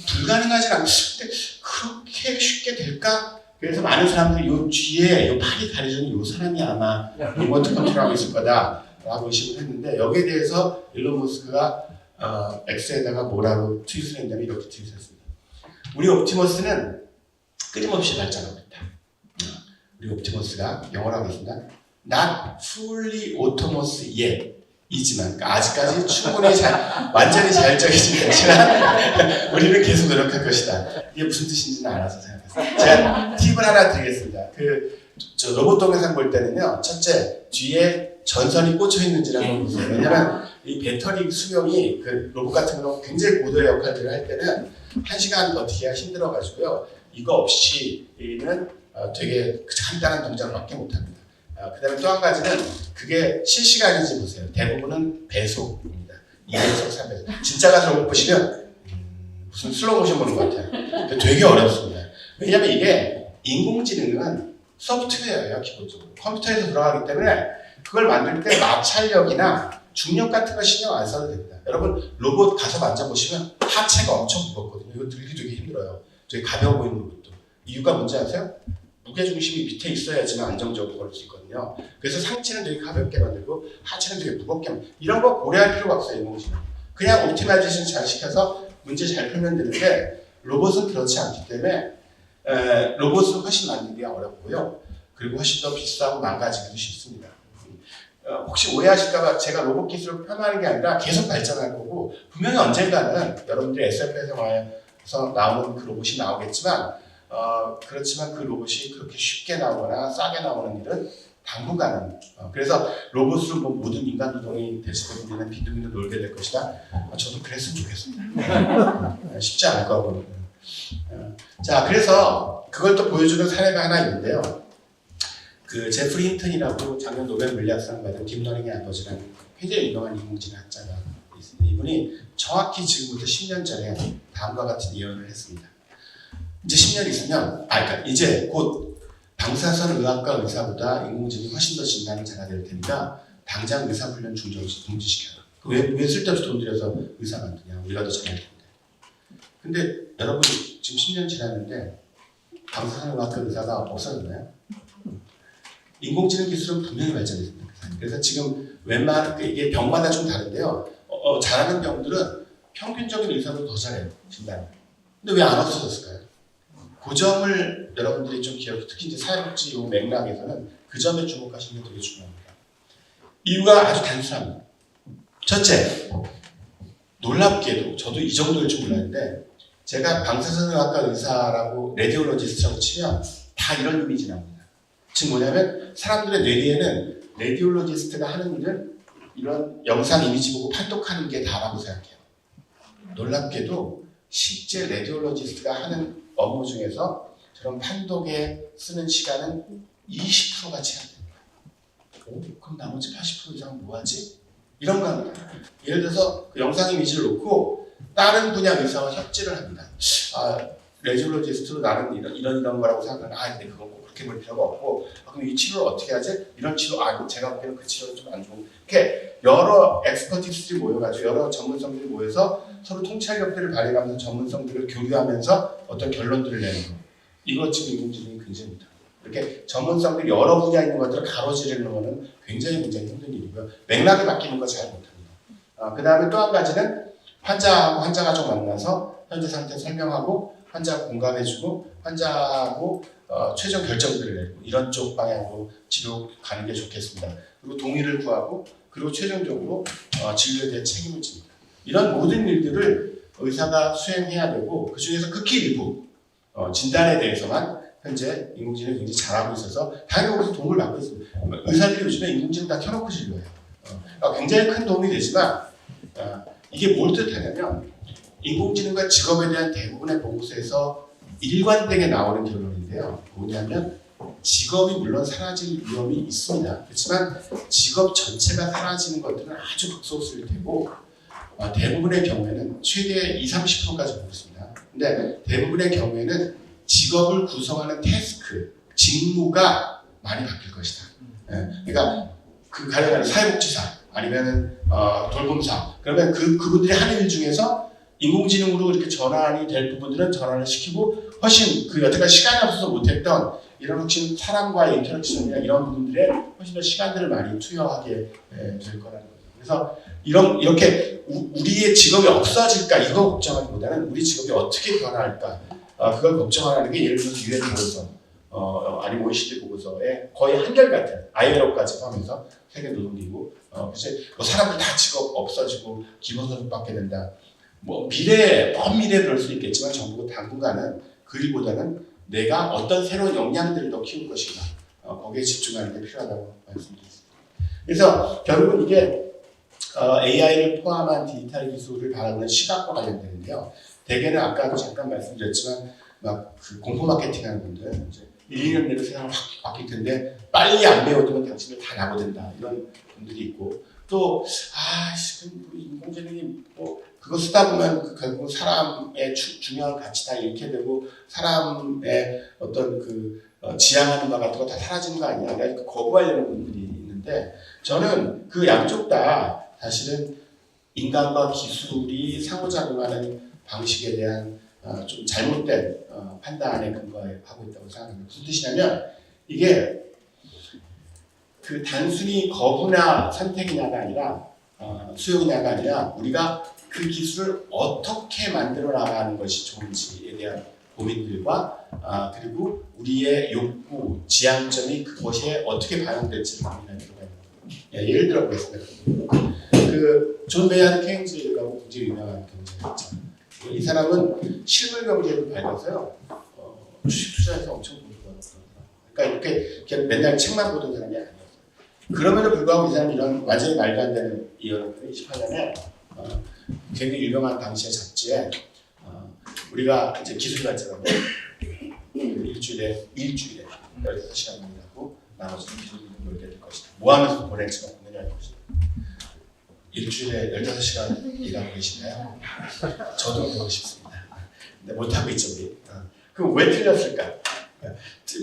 불가능하지 않는데 그렇게 쉽게 될까? 그래서 많은 사람들이 요 뒤에 요 팔이 가려진 요 사람이 아마 리모트 컨트롤하고 있을 거다라고 의심을 했는데 여기에 대해서 일론 머스크가 X에다가 뭐라고 트윗을 했냐면 이렇게 트윗했습니다. 우리 옵티머스는 끊임없이 발전하고 있다. 우리 옵티머스가 영어로 하겠습니다. Not fully autonomous yet. 이지만 그러니까 아직까지 충분히 완전히 자율적이지 않지만 우리는 계속 노력할 것이다. 이게 무슨 뜻인지는 알아서 생각했어요. 제가 팁을 하나 드리겠습니다. 저 로봇 동영상 볼 때는요, 첫째 뒤에 전선이 꽂혀 있는지를 한번 보세요. 왜냐면 이 배터리 수명이 그 로봇 같은 경우 굉장히 고도의 역할들을 할 때는 1시간 버티기가 힘들어가지고요. 이거 없이는 되게 간단한 동작밖에 못합니다. 그 다음에 또 한 가지는 그게 실시간인지 보세요. 대부분은 배속입니다. 2배속, 3배속. 진짜 가서 로봇 보시면 무슨 슬로모션 보는 것 같아요. 되게 어렵습니다. 왜냐하면 이게 인공지능은 소프트웨어예요, 기본적으로. 컴퓨터에서 들어가기 때문에 그걸 만들 때 마찰력이나 중력 같은 거 신경 안 써도 됩니다. 여러분 로봇 가서 만져보시면 하체가 엄청 무겁거든요. 이거 들기 되게 힘들어요. 되게 가벼워 보이는 로봇도. 이유가 뭔지 아세요? 무게중심이 밑에 있어야지만 안정적으로 걸을 수 있거든요. 그래서 상체는 되게 가볍게 만들고 하체는 되게 무겁게 만들고 이런 거 고려할 필요가 없어요. 인공지능. 그냥 옵티마이제이션 잘 시켜서 문제 잘 풀면 되는데 로봇은 그렇지 않기 때문에 로봇은 훨씬 만들기가 어렵고요. 그리고 훨씬 더 비싸고 망가지기도 쉽습니다. 혹시 오해하실까봐 제가 로봇 기술을 폄하하는 게 아니라 계속 발전할 거고 분명히 언젠가는 여러분들이 SF에서 나오는 그 로봇이 나오겠지만 그렇지만 그 로봇이 그렇게 쉽게 나오거나 싸게 나오는 일은 당분간은 그래서 로봇으로 뭐 모든 인간 노동이 됐을 때 우리는 빈둥빈둥 놀게 될 것이다. 저도 그랬으면 좋겠습니다. 쉽지 않을 거고. 자, 그래서 그걸 또 보여주는 사례가 하나 있는데요. 그 제프리 힌턴이라고 작년 노벨 물리학상 받은 딥러닝의 아버지라는 굉장히 유명한 인공지능 학자가 있습니다. 이분이 정확히 지금부터 10년 전에 다음과 같은 예언을 했습니다. 이제 10년 있으면, 그러니까 이제 곧 방사선 의학과 의사보다 인공지능이 훨씬 더 진단이 잘될 테니까 당장 의사훈련 중지시켜라. 왜 쓸데없이 돈 들여서 의사 만드냐? 우리가 더 잘할 텐데. 근데 여러분 지금 10년 지났는데 방사선 의학과 의사가 없어졌나요? 인공지능 기술은 분명히 발전했습니다. 그래서 지금 웬만한 이게 병마다 좀 다른데요. 잘하는 병들은 평균적인 의사보다 더 잘해요. 진단. 근데 왜 안 없어졌을까요? 그 점을 여러분들이 좀 기억, 특히 이제 사회복지 맥락에서는 그 점에 주목하시는 게 되게 중요합니다. 이유가 아주 단순합니다. 첫째, 놀랍게도 저도 이 정도일 줄 몰랐는데 제가 방사선의학과 의사라고 레디올로지스트라고 치면 다 이런 이미지 나옵니다. 즉 뭐냐면 사람들의 뇌리에는 레디올로지스트가 하는 일은 이런 영상 이미지 보고 판독하는 게 다라고 생각해요. 놀랍게도 실제 레디올로지스트가 하는 업무 중에서 저런 판독에 쓰는 시간은 20%가 제한됩니다. 그럼 나머지 80% 이상은 뭐하지? 이런 거 합니다. 예를 들어서 그 영상 이미지를 놓고 다른 분야 의사와 협진을 합니다. 레디올로지스트로 나는 이런 거라고 생각하는 근데 그건 꼭 그렇게 볼 필요가 없고 그럼 이 치료를 어떻게 하지? 이런 치료, 제가 보기에는 그 치료는 좀 안 좋은 이렇게 여러 엑스퍼티스들이 모여가지고 여러 전문성들이 모여서 서로 통찰력들을 발휘하면서 전문성들을 교류하면서 어떤 결론들을 내는 거. 이거 지금 인공지능이 굉장히 못합니다. 이렇게 전문성들이 여러 분야에 있는 것들을 가로지르는 거는 굉장히 힘든 일이고요. 맥락이 바뀌는 거 잘 못합니다. 그 다음에 또 한 가지는 환자하고 환자 가족 만나서 현재 상태 설명하고 환자 공감해주고 환자하고 최종 결정들을 내고 이런 쪽 방향으로 치료 가는 게 좋겠습니다. 그리고 동의를 구하고 그리고 최종적으로 진료에 대한 책임을 집니다. 이런 모든 일들을 의사가 수행해야 되고 그 중에서 극히 일부 진단에 대해서만 현재 인공지능이 굉장히 잘하고 있어서 당연히 거기서 도움을 받고 있습니다. 의사들이 요즘에 인공지능 다 켜놓고 진료해요. 굉장히 큰 도움이 되지만 이게 뭘 뜻하냐면 인공지능과 직업에 대한 대부분의 보고서에서 일관되게 나오는 결론인데요. 뭐냐면 직업이 물론 사라질 위험이 있습니다. 그렇지만 직업 전체가 사라지는 것들은 아주 극소수일 테고 대부분의 경우에는 최대 20-30%까지 보고 있습니다. 근데 대부분의 경우에는 직업을 구성하는 태스크, 직무가 많이 바뀔 것이다. 그러니까 그 가령 사회복지사 아니면 돌봄사 그러면 그분들이 하는 일 중에서 인공지능으로 이렇게 전환이 될 부분들은 전환을 시키고 훨씬 여태까지 시간이 없어서 못했던 이런 혹시 사람과의 인터랙션이나 이런 부분들에 훨씬 더 시간들을 많이 투여하게 될 거라는 거죠. 그래서 이렇게 우리의 직업이 없어질까 이거 걱정하기보다는 우리 직업이 어떻게 변화할까 그걸 걱정하는 게 예를 들어서 유엔 보고서 아니면 OECD 보고서에 거의 한결같은 ILO까지 포함해서 세계 노동기구 그래서 뭐 사람들 다 직업 없어지고 기본소득 받게 된다. 뭐 먼 미래에 그럴 수 있겠지만 정부가 당분간은 그 일보다는 내가 어떤 새로운 역량들을 더 키울 것인가 거기에 집중하는 게 필요하다고 말씀드렸습니다. 그래서 결국은 이게 AI를 포함한 디지털 기술을 바라보는 시각과 관련되는데요. 대개는 아까도 잠깐 말씀드렸지만 막 그 공포 마케팅하는 분들 이제 1, 2년 내로 세상을 확 바뀔 텐데 빨리 안 배워두면 당신을 다 나고된다 이런 분들이 있고 또 지금 인공지능이 뭐 그거 쓰다 보면 결국 사람의 중요한 가치 다 잃게 되고 사람의 어떤 지향하는 바 같은 거 다 사라지는 거 아니야. 그러니까 거부하려는 분들이 있는데 저는 그 양쪽 다 사실은 인간과 기술이 상호작용하는 방식에 대한 좀 잘못된 판단에 근거하고 있다고 생각합니다. 무슨 뜻이냐면 이게 단순히 거부나 선택이냐가 아니라 수용이냐가 아니라 우리가 그 기술을 어떻게 만들어 나가는 것이 좋은지에 대한 고민들과 그리고 우리의 욕구, 지향점이 그것에 어떻게 반영될지를 고민하는 필요가 있는 거예요. 예를 들어 보겠습니다. 존 메이하드 케인즈라고 굉장히 유명한 경제학자. 이 사람은 실물 경제를 밝아서요. 주식 투자에서 엄청 돈을 벌었어요. 그러니까 이렇게 그냥 맨날 책만 보던 사람이 아니었어요. 그럼에도 불구하고 이 사람이 이런 완전히 말도 안 되는 이언을 28년에 굉장히 유명한 당시의 잡지에 우리가 이제 기술이 발전하고 일주일에 15시간만 일하고 나머지는 기술을 놀게 될 것이다. 뭐 하면서 보낼지가 없느냐 할 것이다. 일주일에 15시간 일하고 계시나요? 저도 그러고 싶습니다. 근데 못하고 있죠, 우리. 그럼 왜 틀렸을까?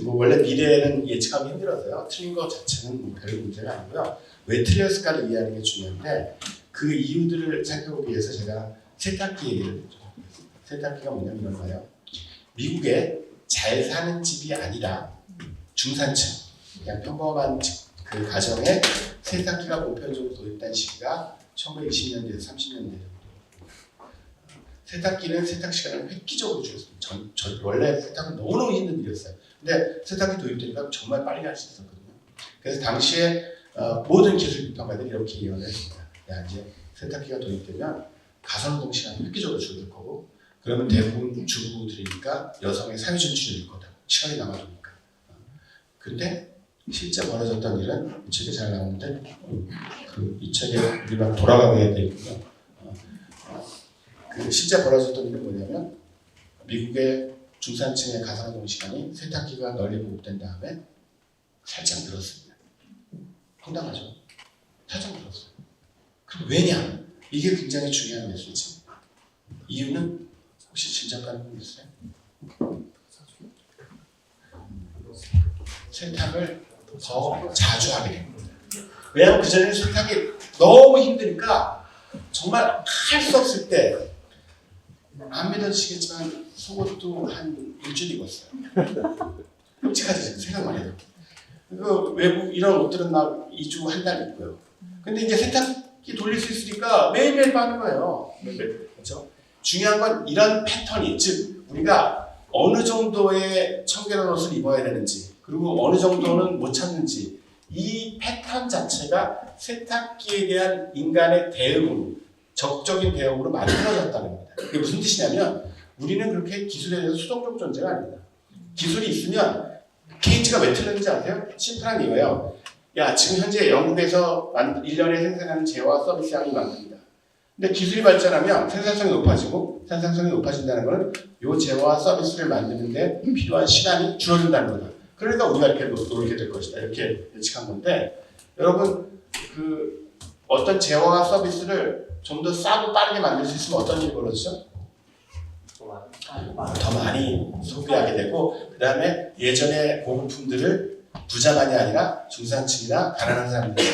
뭐 원래 미래는 예측하기 힘들어서요. 틀린 것 자체는 뭐 별 문제가 아니고요. 왜 틀렸을까를 이해하는 게 중요한데 그 이유들을 살펴보기 위해서 제가 세탁기 얘기를 좀 해보겠습니다. 세탁기가 뭐냐면 이런 거예요. 미국에 잘 사는 집이 아니라 중산층, 그냥 평범한 그 가정에 세탁기가 보편적으로 도입된 시기가 1920년대에서 30년대 정도. 세탁기는 세탁 시간을 획기적으로 줄였습니다. 원래 세탁은 너무너무 힘든 일이었어요. 근데 세탁기 도입되니까 정말 빨리 할 수 있었거든요. 그래서 당시에 모든 기술 비평가들이 이렇게 예언을 했습니다. 야, 이제 세탁기가 도입되면 가사노동 시간이 획기적으로 줄을 거고 그러면 대부분 주부들이니까 여성의 사회진출이 될 거다. 시간이 남아도니까. 근데 실제 벌어졌던 일은 이 책에 잘 나오는데 이 책에 우리가 돌아가게 돼 있고요. 실제 벌어졌던 일은 뭐냐면 미국의 중산층의 가사노동 시간이 세탁기가 널리 보급된 다음에 살짝 늘었습니다. 황당하죠? 살짝 늘었어요. 그럼 왜냐? 이게 굉장히 중요한 메시지. 이유는 혹시 짐작가는 분 있어요? 세탁을 더 자주 하게 됩니다. 왜냐하면 그전에는 세탁이 너무 힘드니까 정말 할 수 없을 때 안 믿어지시겠지만 속옷도 한 일주일 입었어요. 끔찍하지 지금 생각만 해도. 외국 이런 옷들은 막 2주 한 달 입고요. 근데 이제 세탁기 돌릴 수 있으니까 매일매일 빠는 거예요. 그렇죠? 중요한 건 이런 패턴이, 즉 우리가 어느 정도의 청결한 옷을 입어야 되는지 그리고 어느 정도는 못 참는지 이 패턴 자체가 세탁기에 대한 인간의 대응으로 적극적인 대응으로 만들어졌다는 겁니다. 그게 무슨 뜻이냐면 우리는 그렇게 기술에 대해서 수동적 존재가 아닙니다. 기술이 있으면 케인즈가 왜 틀렸는지 아세요? 심플한 이유예요. 야, 지금 현재 영국에서 1년에 생산하는 재화와 서비스 양이 많습니다. 근데 기술이 발전하면 생산성이 높아지고 생산성이 높아진다는 것은 이 재화와 서비스를 만드는데 필요한 시간이 줄어든다는 거다. 그러니까 우리가 이렇게 놀게 될 것이다. 이렇게 예측한 건데 여러분 어떤 재화와 서비스를 좀 더 싸고 빠르게 만들 수 있으면 어떤 일이 벌어지죠? 더 많이 소비하게 되고 그 다음에 예전의 고급품들을 부자만이 아니라 중산층이나 가난한 사람들이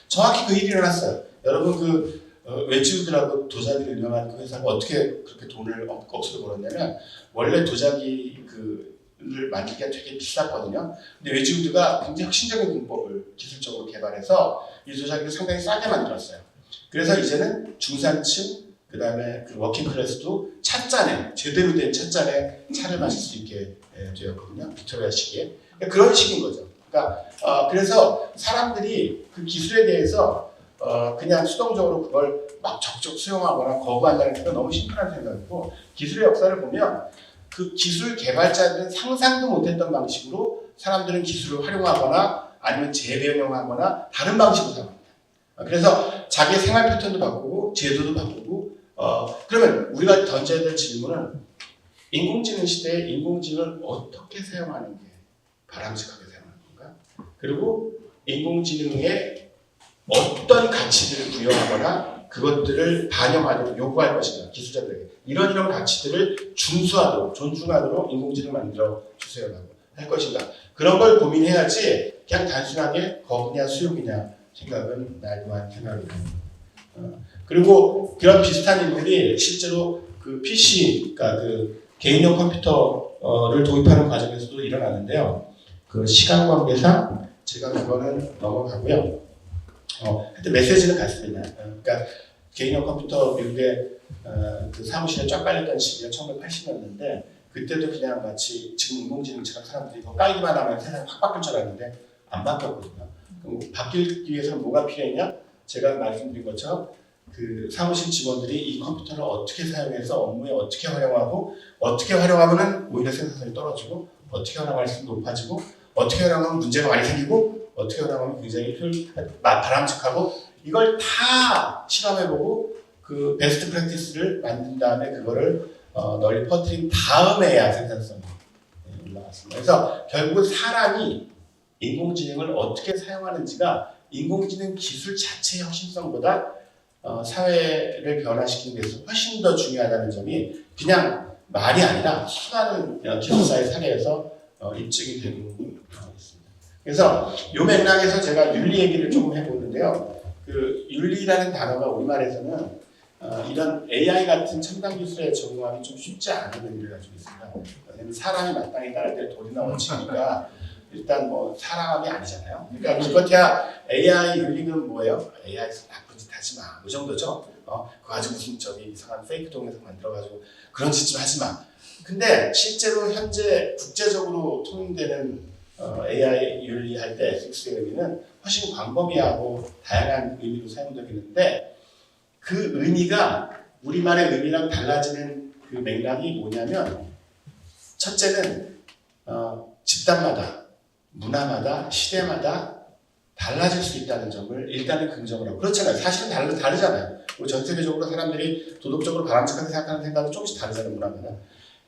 정확히 그 일이 일어났어요. 여러분 웨지우드라고 도자기를 유명한 그 회사가 어떻게 그렇게 돈을 억수로 벌었냐면 원래 도자기를 만들기가 되게 비쌌거든요. 근데 웨지우드가 굉장히 혁신적인 공법을 기술적으로 개발해서 이 도자기를 상당히 싸게 만들었어요. 그래서 이제는 중산층 그 다음에 워킹 클래스도 찻잔에 제대로 된 찻잔에 차를 마실 수 있게 되었거든요. 빅토리아 시기에 그런 식인 거죠. 그러니까 그래서 사람들이 그 기술에 대해서 그냥 수동적으로 그걸 막 적극 수용하거나 거부한다는 게 너무 심플한 생각이고 기술의 역사를 보면 그 기술 개발자들은 상상도 못했던 방식으로 사람들은 기술을 활용하거나 아니면 재변형하거나 다른 방식으로 사용합니다. 그래서 자기의 생활 패턴도 바꾸고 제도도 바꾸고 그러면 우리가 던져야 될 질문은 인공지능 시대에 인공지능을 어떻게 사용하는 게 바람직하게 사용하는 건가? 그리고 인공지능에 어떤 가치들을 부여하거나 그것들을 반영하도록 요구할 것인가, 기술자들에게 이런 가치들을 준수하도록 존중하도록 인공지능을 만들어 주세요라고 할 것인가, 그런 걸 고민해야지 그냥 단순하게 거부냐 수용이냐 생각은 날도한 생각입니다. 그리고 그런 비슷한 인물이 실제로 그 PC, 그러니까 그 개인용 컴퓨터를 도입하는 과정에서도 일어나는데요. 그 시간 관계상 제가 그거는 넘어가고요. 하여튼 메시지는 같습니다. 그러니까 개인용 컴퓨터 미국의 그 사무실에 쫙 깔렸던 시기가 1980년대인데 그때도 그냥 마치 지금 인공지능처럼 사람들이 더 깔기만 하면 세상이 확 바뀔 줄 알았는데 안 바뀌었거든요. 그럼 바뀌기 위해서는 뭐가 필요했냐? 제가 말씀드린 것처럼 그 사무실 직원들이 이 컴퓨터를 어떻게 사용해서 업무에 어떻게 활용하고, 어떻게 활용하면 오히려 생산성이 떨어지고, 어떻게 활용할수록 높아지고, 어떻게 활용하면 문제가 많이 생기고, 어떻게 활용하면 굉장히 바람직하고, 이걸 다 실험해보고 그 베스트 프랙티스를 만든 다음에 그거를 널리 퍼뜨린 다음에야 생산성이 올라갔습니다. 그래서 결국 사람이 인공지능을 어떻게 사용하는지가 인공지능 기술 자체의 혁신성보다 사회를 변화시키는 데서 훨씬 더 중요하다는 점이 그냥 말이 아니라 수많은 기술사의 사례에서 입증이 되고 있습니다. 그래서 이 맥락에서 제가 윤리 얘기를 조금 해보는데요. 그 윤리라는 단어가 우리말에서는 이런 AI 같은 첨단 기술에 적용하기 좀 쉽지 않은 의미를 가지고 있습니다. 왜냐하면 사람이 마땅히 따를 때 도리나 원칙이니까 일단 뭐 사람이 아니잖아요. 그러니까 기껏해야 AI 윤리는 뭐예요? AI 나쁜 짓 하지 마. 이 정도죠. 그거 가지고 무슨 저기 이상한 페이크 동영상 만들어가지고 그런 짓 좀 하지 마. 근데 실제로 현재 국제적으로 통용되는 AI 윤리할 때 에틱스의 의미는 훨씬 광범위하고 다양한 의미로 사용되고 있는데 그 의미가 우리말의 의미랑 달라지는 그 맥락이 뭐냐면 첫째는 집단마다 문화마다 시대마다 달라질 수 있다는 점을 일단은 긍정을 하고 그렇잖아요. 사실은 다르잖아요. 전 세계적으로 사람들이 도덕적으로 바람직하게 생각하는 생각은 조금씩 다르잖아요. 문화마다.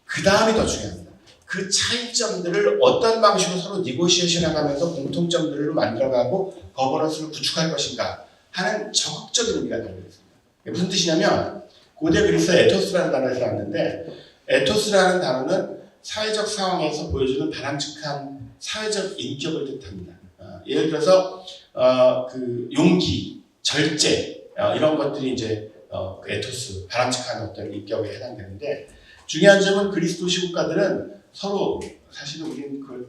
그 다음이 더 중요합니다. 그 차이점들을 어떤 방식으로 서로 니고시에이션 해가면서 공통점들을 만들어가고 거버넌스를 구축할 것인가 하는 적극적인 의미가 달려있습니다. 무슨 뜻이냐면 고대 그리스 에토스라는 단어에서 왔는데 에토스라는 단어는 사회적 상황에서 보여주는 바람직한 사회적 인격을 뜻합니다. 예를 들어서 그 용기, 절제 이런 것들이 이제 그 에토스, 바람직한 어떤 인격에 해당되는데 중요한 점은 그리스 도시 국가들은 서로 사실은 우리는 그걸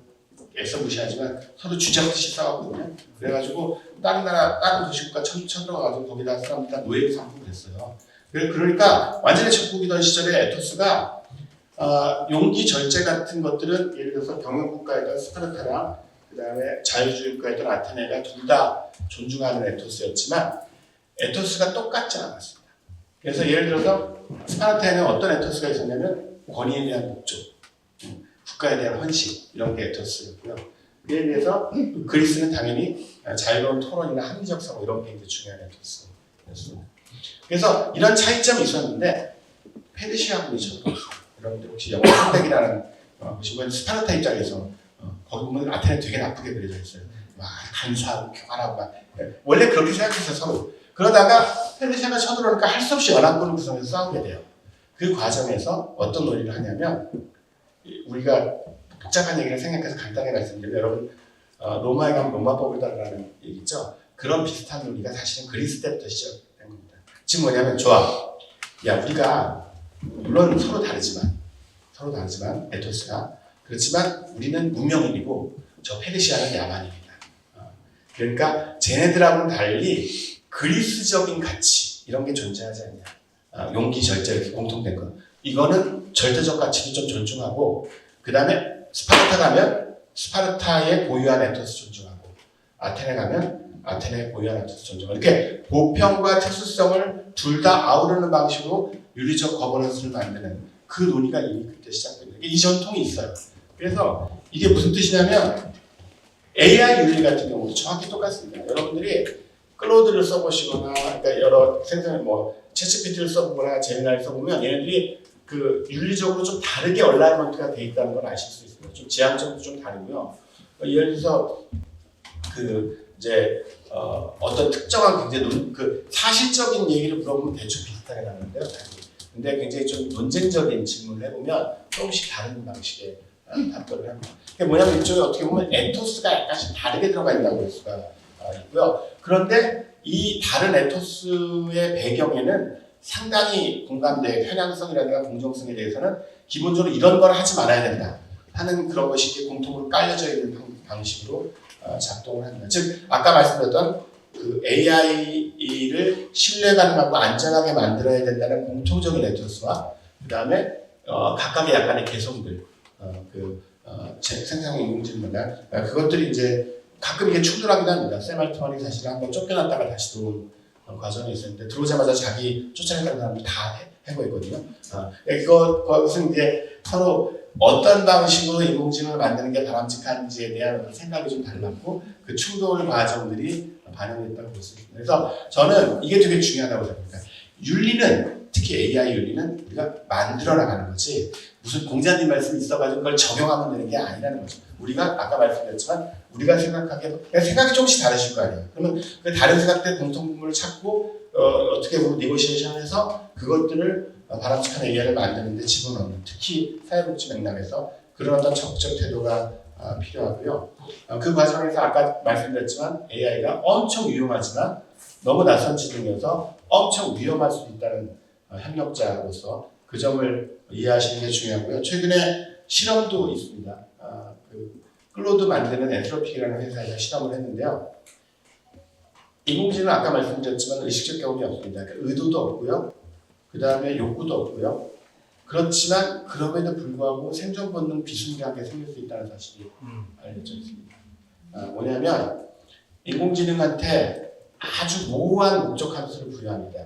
애써 무시하지만 서로 쥐잡듯이 싸웠거든요. 그래가지고 다른 도시국가 쳐들어가지고 거기다 사람들 다 노예 상품 됐어요. 그러니까 완전히 적국이던 시절에 에토스가 용기 절제 같은 것들은 예를 들어서 병영국가였던 스파르타랑 그 다음에 자유주의 국가였던 아테네가 둘 다 존중하는 에토스였지만 에토스가 똑같지 않았습니다. 그래서 예를 들어서 스파르타에는 어떤 에토스가 있었냐면 권위에 대한 목적, 국가에 대한 헌신 이런 게 에토스였고요. 그에 비해서 그리스는 당연히 자유로운 토론이나 합리적 사고 이런 게 중요한 에토스였습니다. 그래서 이런 차이점이 있었는데 페르시아 분이죠. 여러분들 혹시 영화 선택이라는 보시면 스파르타 입장에서 거기 보면 아테네 되게 나쁘게 그려져 있어요. 막 간사하고 교만하고 막 원래 그렇게 생각했어요 서로. 그러다가 페르시아가 쳐들어오니까 할 수 없이 연합군을 구성해서 싸우게 돼요. 그 과정에서 어떤 논의를 하냐면 우리가 복잡한 얘기를 생각해서 간단히 말씀드리면 여러분 로마에 가면 로마법을 따르라는 얘기 있죠. 그런 비슷한 논리가 사실은 그리스 때부터 시작된 겁니다. 지금 뭐냐면 좋아. 야 우리가 물론 서로 다르지만 에토스가 그렇지만 우리는 문명인이고 저 페르시아는 야만입니다. 그러니까 쟤네들하고는 달리 그리스적인 가치 이런 게 존재하지 않냐. 용기, 절제 이렇게 공통된 거. 이거는 절대적 가치도 좀 존중하고 그 다음에 스파르타 가면 스파르타의 고유한 에토스 존중하고 아테네 가면 아테네의 고유한 에토스 존중하고 이렇게 보편과 특수성을 둘 다 아우르는 방식으로 윤리적 거버넌스를 만드는 그 논의가 이미 그때 시작됩니다. 이 전통이 있어요. 그래서 이게 무슨 뜻이냐면 AI 윤리 같은 경우도 정확히 똑같습니다. 여러분들이 클로드를 써보시거나 그러니까 여러 생성을 챗GPT를 써보거나 제미나를 써보면 얘네들이 그 윤리적으로 좀 다르게 얼라이먼트가 돼 있다는 걸 아실 수 있습니다. 좀 지향점도 좀 다르고요. 예를 들어서 그 이제 어떤 특정한 굉장히 그 사실적인 얘기를 물어보면 대충 비슷하게 나오는데요. 근데 굉장히 좀 논쟁적인 질문을 해보면 조금씩 다른 방식의 답변을 합니다. 그게 뭐냐면 이쪽에 어떻게 보면 에토스가 약간씩 다르게 들어가 있다고 볼 수가 있고요. 그런데 이 다른 에토스의 배경에는 상당히 공감대, 편향성이라든가 공정성에 대해서는 기본적으로 이런 걸 하지 말아야 된다 하는 그런 것이 공통으로 깔려져 있는 방식으로 작동을 합니다. 즉 아까 말씀드렸던 그 AI를 신뢰 가능하고 안전하게 만들어야 된다는 공통적인 에토스와 그 다음에 각각의 약간의 개성들, 생성형 인공지능 그것들이 이제 가끔 이게 충돌하기도 합니다. 샘 알트만이 사실 한번 쫓겨났다가 다시 들어온 과정이 있었는데 들어오자마자 자기 쫓아내는 사람들 다 해고 있거든요. 그것은 이제 서로 어떤 방식으로 인공지능을 만드는 게 바람직한지에 대한 생각이 좀 달랐고 그 충돌 과정들이 반영됐다고 볼 수 있습니다. 그래서 저는 이게 되게 중요하다고 생각합니다. 윤리는 특히 AI 윤리는 우리가 만들어 나가는 거지 무슨 공자님 말씀이 있어가지고 그걸 적용하면 되는 게 아니라는 거죠. 우리가 아까 말씀드렸지만 우리가 생각하기에 생각이 조금씩 다르실 거 아니에요. 그러면 그 다른 생각들 공통분모를 찾고 어떻게 보면 네고시에이션해서 그것들을 바람직한 AI를 만드는데 집어넣는 특히 사회복지 맥락에서 그런 어떤 적극적 태도가 필요하고요. 그 과정에서 아까 말씀드렸지만 AI가 엄청 유용하지만 너무 낯선 지능이어서 엄청 위험할 수도 있다는 협력자로서 그 점을 이해하시는 게 중요하고요. 최근에 실험도 있습니다. 클로드 만드는 엔트로픽이라는 회사에서 실험을 했는데요. 인공지능은 아까 말씀드렸지만 의식적 경험이 없습니다. 그러니까 의도도 없고요. 그 다음에 욕구도 없고요. 그렇지만 그럼에도 불구하고 생존 본능 비순리하게 생길 수 있다는 사실이 알려져 있습니다. 뭐냐면 인공지능한테 아주 모호한 목적 함수를 부여합니다.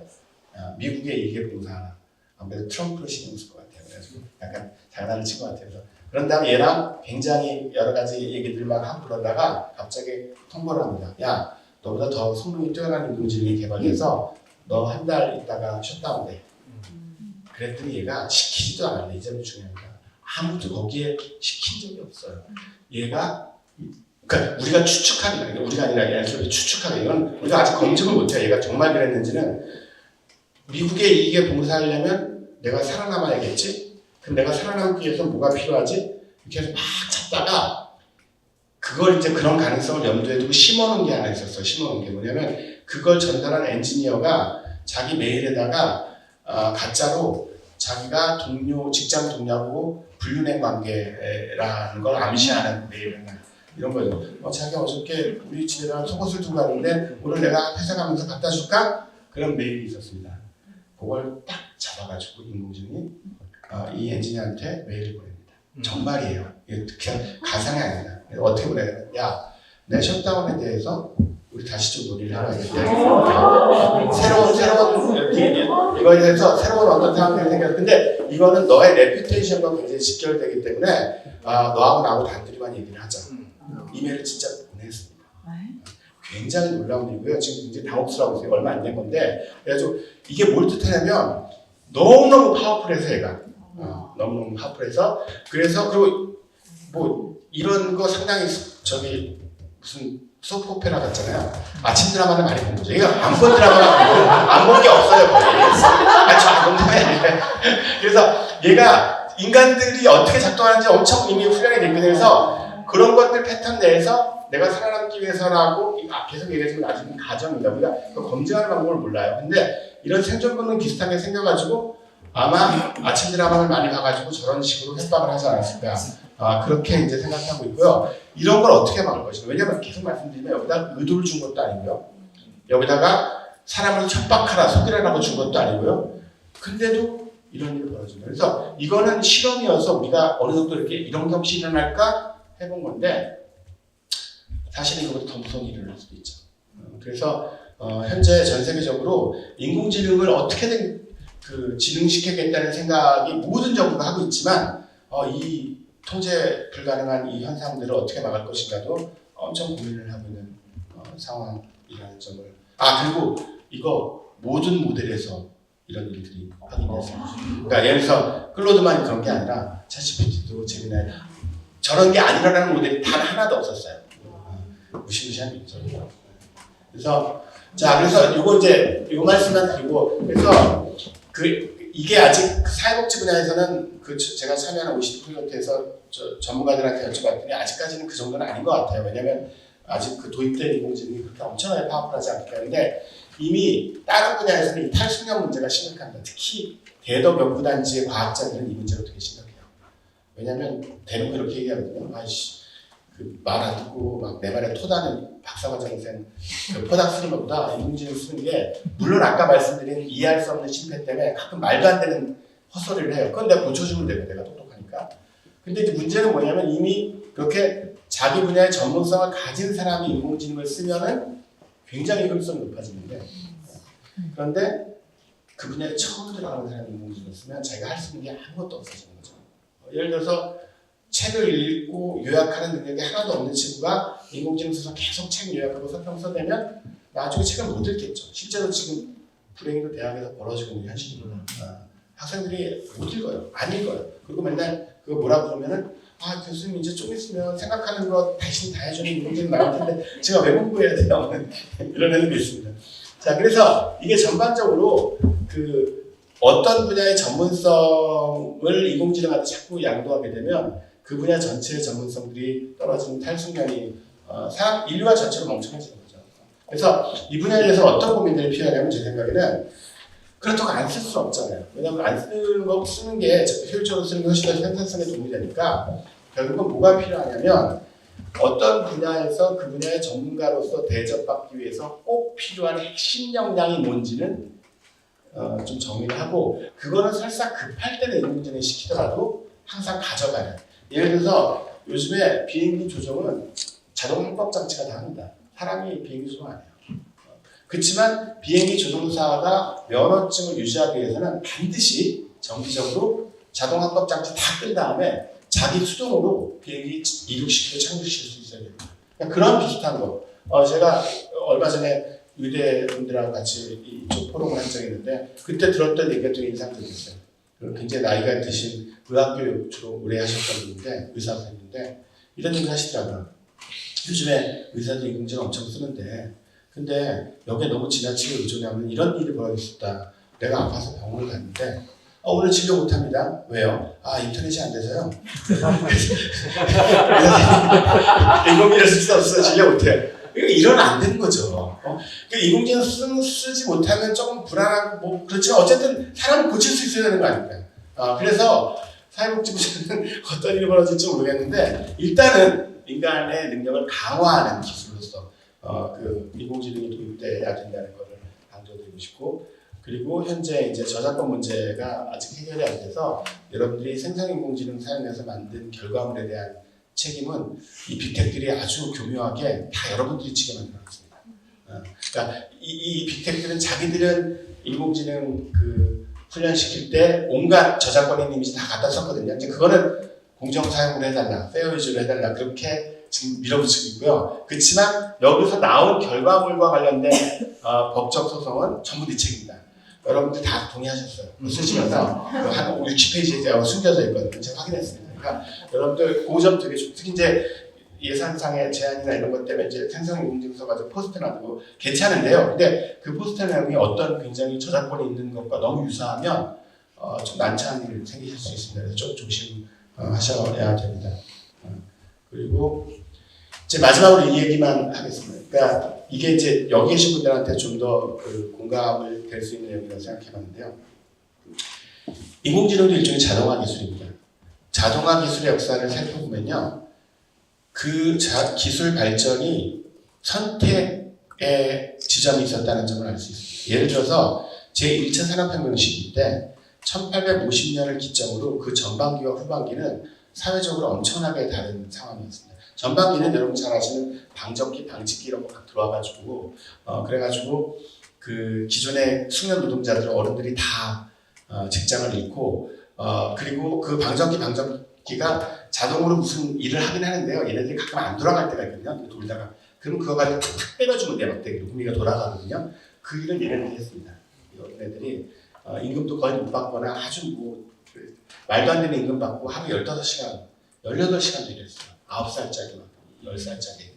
미국의 이계공사 아무래도 트럼프를 신경 쓸 것 같아요. 그래서 약간 장난을 친 것 같아요. 그런 다음에 얘랑 굉장히 여러 가지 얘기들 막 하고 그러다가 갑자기 통보를 합니다. 야, 너보다 더 성능이 뛰어난 인공지능이 개발돼서 너 한 달 있다가 셧다운돼. 그랬더니 얘가 시키지도 않았네. 이 점이 중요합니다. 아무도 거기에 시킨 적이 없어요. 얘가 그러니까 우리가 추측하기가 우리가 아니라 얘네들이 추측하기 이건 우리가 아직 검증을 못해요. 얘가 정말 그랬는지는 미국의 이익에 봉사하려면 내가 살아남아야겠지. 그럼 내가 살아남기 위해서 뭐가 필요하지? 이렇게 해서 막 찾다가 그걸 이제 그런 가능성을 염두에 두고 심어놓은 게 하나 있었어요. 심어놓은 게 뭐냐면 그걸 전달한 엔지니어가 자기 메일에다가 가짜로 자기가 직장 동료하고 불륜행 관계라는 걸 암시하는 메일을 이런 거죠. 자기가 어저께 우리 집에다 속옷을 두고 갔는데 오늘 내가 회사 가면서 갖다 줄까? 그런 메일이 있었습니다. 그걸 딱 잡아가지고 인공지능이 이 엔지니어한테 메일을 보냅니다. 정말이에요. 이게 그냥 가상이 아닙니다. 어떻게 보내냐면 야, 내 셧다운에 대해서 우리 다시 좀 논의를 해봐야겠다. 새로운 이거에 대해서 새로운 어떤 상황들이 생겼어. 근데 이거는 너의 레퓨테이션과 굉장히 직결되기 때문에 너하고 나하고 단둘이만 얘기를 하자. 이메일을 진짜 보냈습니다. 굉장히 놀라운 일이고요. 지금 굉장히 당혹스러워 보세요. 얼마 안 된 건데 그래가지고 이게 뭘 뜻하냐면 너무너무 파워풀해서 얘가 너무너무 파워풀해서 그래서 그리고 뭐 이런 거 상당히 저기 무슨 소프 오페라 같잖아요. 아침 드라마는 많이 본 거죠. 이거 안 본 드라마가 안 본 게 없어요 거의. 저안 본 거예요. 그래서 얘가 인간들이 어떻게 작동하는지 엄청 이미 훈련이 됐거든요. 그래서 그런 것들 패턴 내에서 내가 살아남기 위해서라고 계속 얘기하지만 아직은 가정이다. 우리가 검증하는 방법을 몰라요. 근데 이런 생존 본능 비슷하게 생겨가지고 아마 아침 드라마를 많이 봐가지고 저런 식으로 협박을 하지 않았을까. 그렇게 이제 생각하고 있고요. 이런 걸 어떻게 막을 것인가. 왜냐면 계속 말씀드리면 여기다 의도를 준 것도 아니고요. 여기다가 사람을 협박하라, 속이라고 준 것도 아니고요. 근데도 이런 일이 벌어집니다. 그래서 이거는 실험이어서 우리가 어느 정도 이렇게 이런 게 혹시 일어날까 해본 건데 사실은 이거보다 더 무서운 일이 일어날 수도 있죠. 그래서 현재 전 세계적으로 인공지능을 어떻게든 지능시키겠다는 생각이 모든 정부가 하고 있지만 이 통제 불가능한 이 현상들을 어떻게 막을 것인가도 엄청 고민을 하고 있는 상황이라는 점을 그리고 이거 모든 모델에서 이런 일들이 확인됐습니다. 그러니까 예를 들어서 클로드만 그런 게 아니라 챗GPT도 제미나이 저런 게 아니라는 모델이 단 하나도 없었어요. 무시무시한 일이죠. 그래서 요거 이제 요 말씀만 드리고, 그래서 이게 아직 사회복지 분야에서는 제가 참여하는 OECD 프로젝트에서 전문가들한테 여쭤봤더니 아직까지는 그 정도는 아닌 것 같아요. 왜냐면 아직 그 도입된 인공지능이 그렇게 엄청나게 파워풀하지 않기 때문에 이미 다른 분야에서는 이 탈숙련 문제가 심각합니다. 특히 대덕 연구단지의 과학자들은 이 문제가 되게 심각해요. 왜냐면 대놓고 이렇게 얘기하거든요. 아이씨, 말 안 듣고 막 내 말에 토다는 박사과정생 포닥 쓰는 것보다 인공지능 쓰는 게, 물론 아까 말씀드린 이해할 수 없는 실패 때문에 가끔 말도 안 되는 헛소리를 해요. 그건 내가 고쳐주면 되고, 내가 똑똑하니까. 근데 이제 문제는 뭐냐면 이미 그렇게 자기 분야의 전문성을 가진 사람이 인공지능을 쓰면은 굉장히 효율성이 높아지는데, 그런데 그 분야에 처음 들어가는 사람이 인공지능을 쓰면 자기가 할 수 있는 게 아무것도 없어지는 거죠. 예를 들어서 책을 읽고 요약하는 능력이 하나도 없는 친구가 인공지능 써서 계속 책 요약하고 설명 써내면 나중에 책을 못 읽겠죠. 실제로 지금 불행히도 대학에서 벌어지고 있는 현실입니다. 학생들이 못 읽어요. 안 읽어요. 그리고 맨날 그거 뭐라 그러면은 교수님 이제 좀 있으면 생각하는 거 대신 다 해주는 인공지능 나올 텐데 제가 왜 공부해야 돼요? 이런 애들도 있습니다. 자, 그래서 이게 전반적으로 어떤 분야의 전문성을 인공지능한테 자꾸 양도하게 되면 그 분야 전체의 전문성들이 떨어지는 탈숙련이 인류가 전체로 멍청해지는 거죠. 그래서 이 분야에 대해서 어떤 고민들이 필요하냐면 제 생각에는 그렇다고 안 쓸 수 없잖아요. 왜냐하면 안 쓰는 게 효율적으로 쓰는 게 훨씬 더 생산성에 도움이 되니까 결국은 뭐가 필요하냐면 어떤 분야에서 그 분야의 전문가로서 대접받기 위해서 꼭 필요한 핵심 역량이 뭔지는 좀 정리를 하고, 그거는 설사 급할 때는 인공지능을 시키더라도 항상 가져가는. 예를 들어서 요즘에 비행기 조종은 자동 항법 장치가 다 합니다. 사람이 비행기 조종 안 해요. 그렇지만 비행기 조종사가 면허증을 유지하기 위해서는 반드시 정기적으로 자동 항법 장치 다 끈 다음에 자기 수동으로 비행기 이륙시키고 착륙시킬 수 있어야 됩니다. 그런 비슷한 거. 제가 얼마 전에 의대 분들하고 같이 이쪽 포럼을 한 적이 있는데 그때 들었던 얘기가 되게 인상적이었어요. 굉장히 나이가 드신 의학교육 주로 오래 하셨던 분인데, 의사 선생님인데 이런 얘기 하시더라고요. 요즘에 의사들 인공지능 엄청 쓰는데 근데 여기에 너무 지나치게 의존하면 이런 일이 벌어질 수 있다. 내가 아파서 병원을 갔는데 오늘 진료 못합니다. 왜요? 인터넷이 안 돼서요. 인공지능 쓸 수 없어서 진료 못해요. 이러면 안 되는 거죠. 인공지능 쓰지 못하면 조금 불안하고 그렇지만 어쨌든 사람은 고칠 수 있어야 되는 거 아닙니까? 그래서 사회복지부에서는 어떤 일이 벌어질지 모르겠는데 일단은 인간의 능력을 강화하는 기술로서 인공지능이 도입돼야 된다는 것을 강조드리고 싶고, 그리고 현재 이제 저작권 문제가 아직 해결이 안 돼서 여러분들이 생성인공지능 사용해서 만든 결과물에 대한 책임은 이 빅텍들이 아주 교묘하게 다 여러분들이 지게 만들어놨습니다. 그러니까 이 빅텍들은 자기들은 인공지능 훈련시킬 때 온갖 저작권 있는 이미지 다 갖다 썼거든요. 이제 그거는 공정 사용을 해달라, 페어 유즈를 해달라 그렇게 지금 밀어붙이고 있고요. 그렇지만 여기서 나온 결과물과 관련된 법적 소송은 전부 네 책입니다. 여러분들 다 동의하셨어요. 쓰시면서 한 6, 7페이지에 숨겨져 있거든요. 제가 확인했습니다. 그러니까 여러분들 그 점 되게 특히 이제 예산상의 제한이나 이런 것 때문에 이제 생성인공지능 가지고 포스터 놔두고 괜찮은데요. 근데 그 포스터 내용이 어떤 굉장히 저작권이 있는 것과 너무 유사하면 좀 난처한 일이 생기실 수 있습니다. 그래서 좀 조심하셔야 됩니다. 그리고 이제 마지막으로 이 얘기만 하겠습니다. 그러니까 이게 이제 여기 계신 분들한테 좀 더 공감을 될 수 있는 내용이라고 생각해봤는데요. 인공지능도 일종의 자동화 기술입니다. 자동화 기술의 역사를 살펴보면요, 그 기술 발전이 선택의 지점이 있었다는 점을 알 수 있습니다. 예를 들어서 제1차 산업혁명 시기 때 1850년을 기점으로 그 전반기와 후반기는 사회적으로 엄청나게 다른 상황이었습니다. 전반기는 여러분 잘 아시는 방정기, 방직기 이런 거 막 들어와가지고 그래가지고 그 기존의 숙련 노동자들 어른들이 다 직장을 잃고 그리고 그 방정기가 자동으로 무슨 일을 하긴 하는데요. 얘네들이 가끔 안 돌아갈 때가 있거든요. 돌다가 그럼 그거 가지고 탁 때려주면 대박대기로 구미가 돌아가거든요. 그 일을 얘네들이 했습니다. 얘네들이 임금도 거의 못 받거나 아주 말도 안 되는 임금 받고 하루 15시간, 18시간도 일했어요. 9살짜리 막 10살짜리 애들이.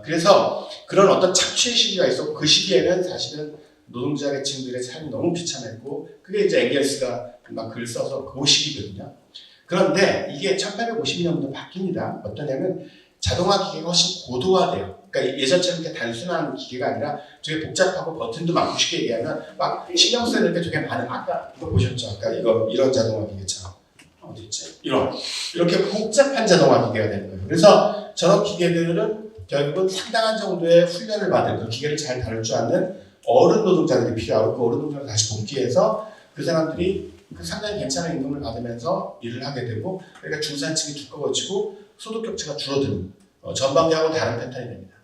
그래서 그런 어떤 착취의 시기가 있었고 그 시기에는 사실은 노동자 계층들의 삶이 너무 비참했고 그게 이제 엥겔스가 막 글 써서 그 시기거든요. 그런데 이게 1852년부터 바뀝니다. 어떠냐면 자동화 기계가 훨씬 고도화돼요. 그러니까 예전처럼 이렇게 단순한 기계가 아니라 되게 복잡하고 버튼도 많고 쉽게 얘기하면 막 신경 쓰는 게 되게 많은 아까 이거 보셨죠? 아까 이거 이런 자동화 기계처럼 어디 있지? 이렇게 복잡한 자동화 기계가 되는 거예요. 그래서 저런 기계들은 결국은 상당한 정도의 훈련을 받은 그 기계를 잘 다룰 줄 아는 어른 노동자들이 필요하고 그 어른 노동자를 다시 복귀해서 그 사람들이 상당히 괜찮은 임금을 받으면서 일을 하게 되고 그러니까 중산층이 두꺼워지고 소득 격차가 줄어드는 전반기하고 다른 패턴이 됩니다.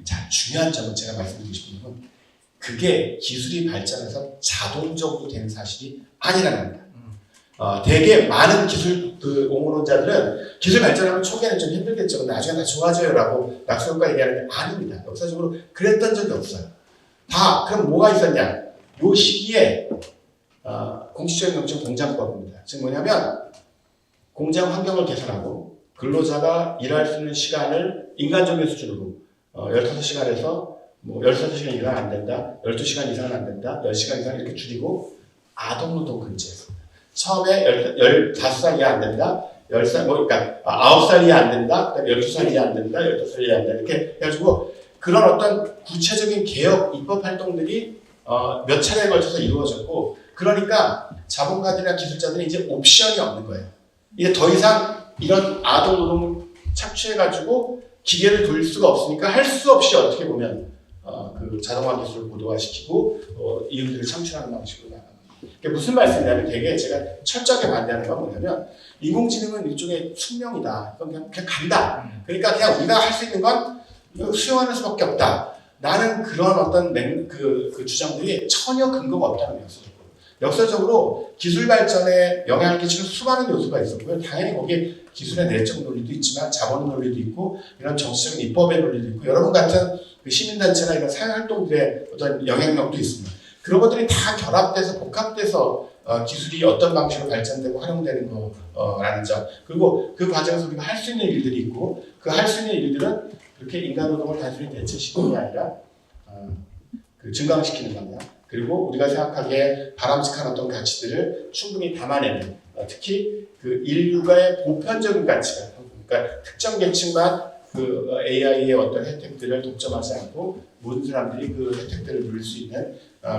자, 중요한 점은 제가 말씀드리고 싶은 건 그게 기술이 발전해서 자동적으로 되는 사실이 아니라는 겁니다. 되게 많은 기술 옹호론자들은 기술 발전하면 초기에는 좀 힘들겠죠. 근데 나중에 다 좋아져요라고 낙수효과 얘기하는데 아닙니다. 역사적으로 그랬던 적이 없어요. 그럼 뭐가 있었냐? 요 시기에 공식적인 명칭 공장법입니다. 즉 뭐냐면 공장 환경을 개선하고 근로자가 일할 수 있는 시간을 인간적인 수준으로 15시간에서 뭐 16시간 이상 안 된다, 12시간 이상은 안 된다, 10시간 이상 이렇게 줄이고 아동노동 금지했습니다. 처음에 15살 이하 안 된다, 10살, 그러니까 9살 이하 안 된다, 그다음에 12살 이하 안 된다, 15살 이하 안 된다 이렇게 해가지고 그런 어떤 구체적인 개혁 입법 활동들이 몇 차례에 걸쳐서 이루어졌고 그러니까 자본가들이나 기술자들이 이제 옵션이 없는 거예요. 이제 더 이상 이런 아동 노동을 착취해가지고 기계를 돌릴 수가 없으니까 할 수 없이 어떻게 보면 그 자동화 기술을 고도화시키고 이윤들을 창출하는 방식으로 나갑니다. 이게 무슨 말씀이냐면 되게 제가 철저하게 반대하는 건 뭐냐면 인공지능은 일종의 숙명이다. 이건 그냥 간다. 그러니까 그냥 우리가 할 수 있는 건 수용하는 수밖에 없다. 나는 그런 어떤 그 주장들이 전혀 근거가 없다는 거예요. 역사적으로 기술 발전에 영향을 끼치는 수많은 요소가 있었고요. 당연히 거기에 기술의 내적 논리도 있지만 자본 논리도 있고 이런 정치적인 입법의 논리도 있고 여러분 같은 그 시민단체나 이런 사회활동들의 어떤 영향력도 있습니다. 그런 것들이 다 결합돼서 복합돼서 기술이 어떤 방식으로 발전되고 활용되는 거라는 점 그리고 그 과정에서 우리가 할 수 있는 일들이 있고 그 할 수 있는 일들은 그렇게 인간 노동을 단순히 대체시키는 게 아니라 증강시키는 겁니다. 그리고 우리가 생각하기에 바람직한 어떤 가치들을 충분히 담아내는 특히 그 인류가의 보편적인 가치가 그러니까 특정 계층만 그 AI의 어떤 혜택들을 독점하지 않고 모든 사람들이 그 혜택들을 누릴 수 있는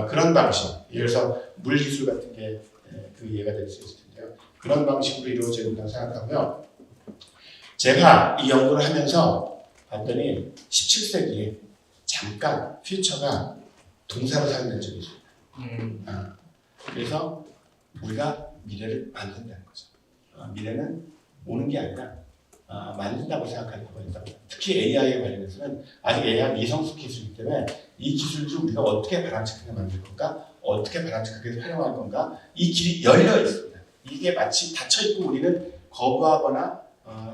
그런 방식 예를 들어서 물기술 같은 게 그 예가 될 수 있을 텐데요. 그런 방식으로 이루어지고 있다고 생각하고요. 제가 이 연구를 하면서 봤더니 17세기에 잠깐 퓨처가 동사로 사용된 적이 있습니다. 그래서 우리가 미래를 만든다는 거죠. 미래는 오는 게 아니라 만든다고 생각할 필요가 있다고. 특히 AI에 관련해서는 아직 AI 미성숙 기술이기 때문에 이 기술을 우리가 어떻게 바람직하게 만들 건가, 어떻게 바람직하게 활용할 건가 이 길이 열려 있습니다. 이게 마치 닫혀 있고 우리는 거부하거나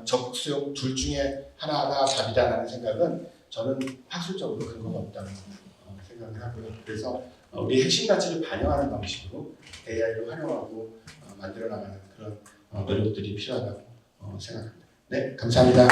적극 수용 둘 중에 하나가 답이다라는 생각은 저는 학술적으로 근거가 없다고 생각을 하고요. 그래서 우리 핵심 가치를 반영하는 방식으로 AI를 활용하고 만들어 나가는 그런 노력들이 필요하다고 생각합니다. 네, 감사합니다.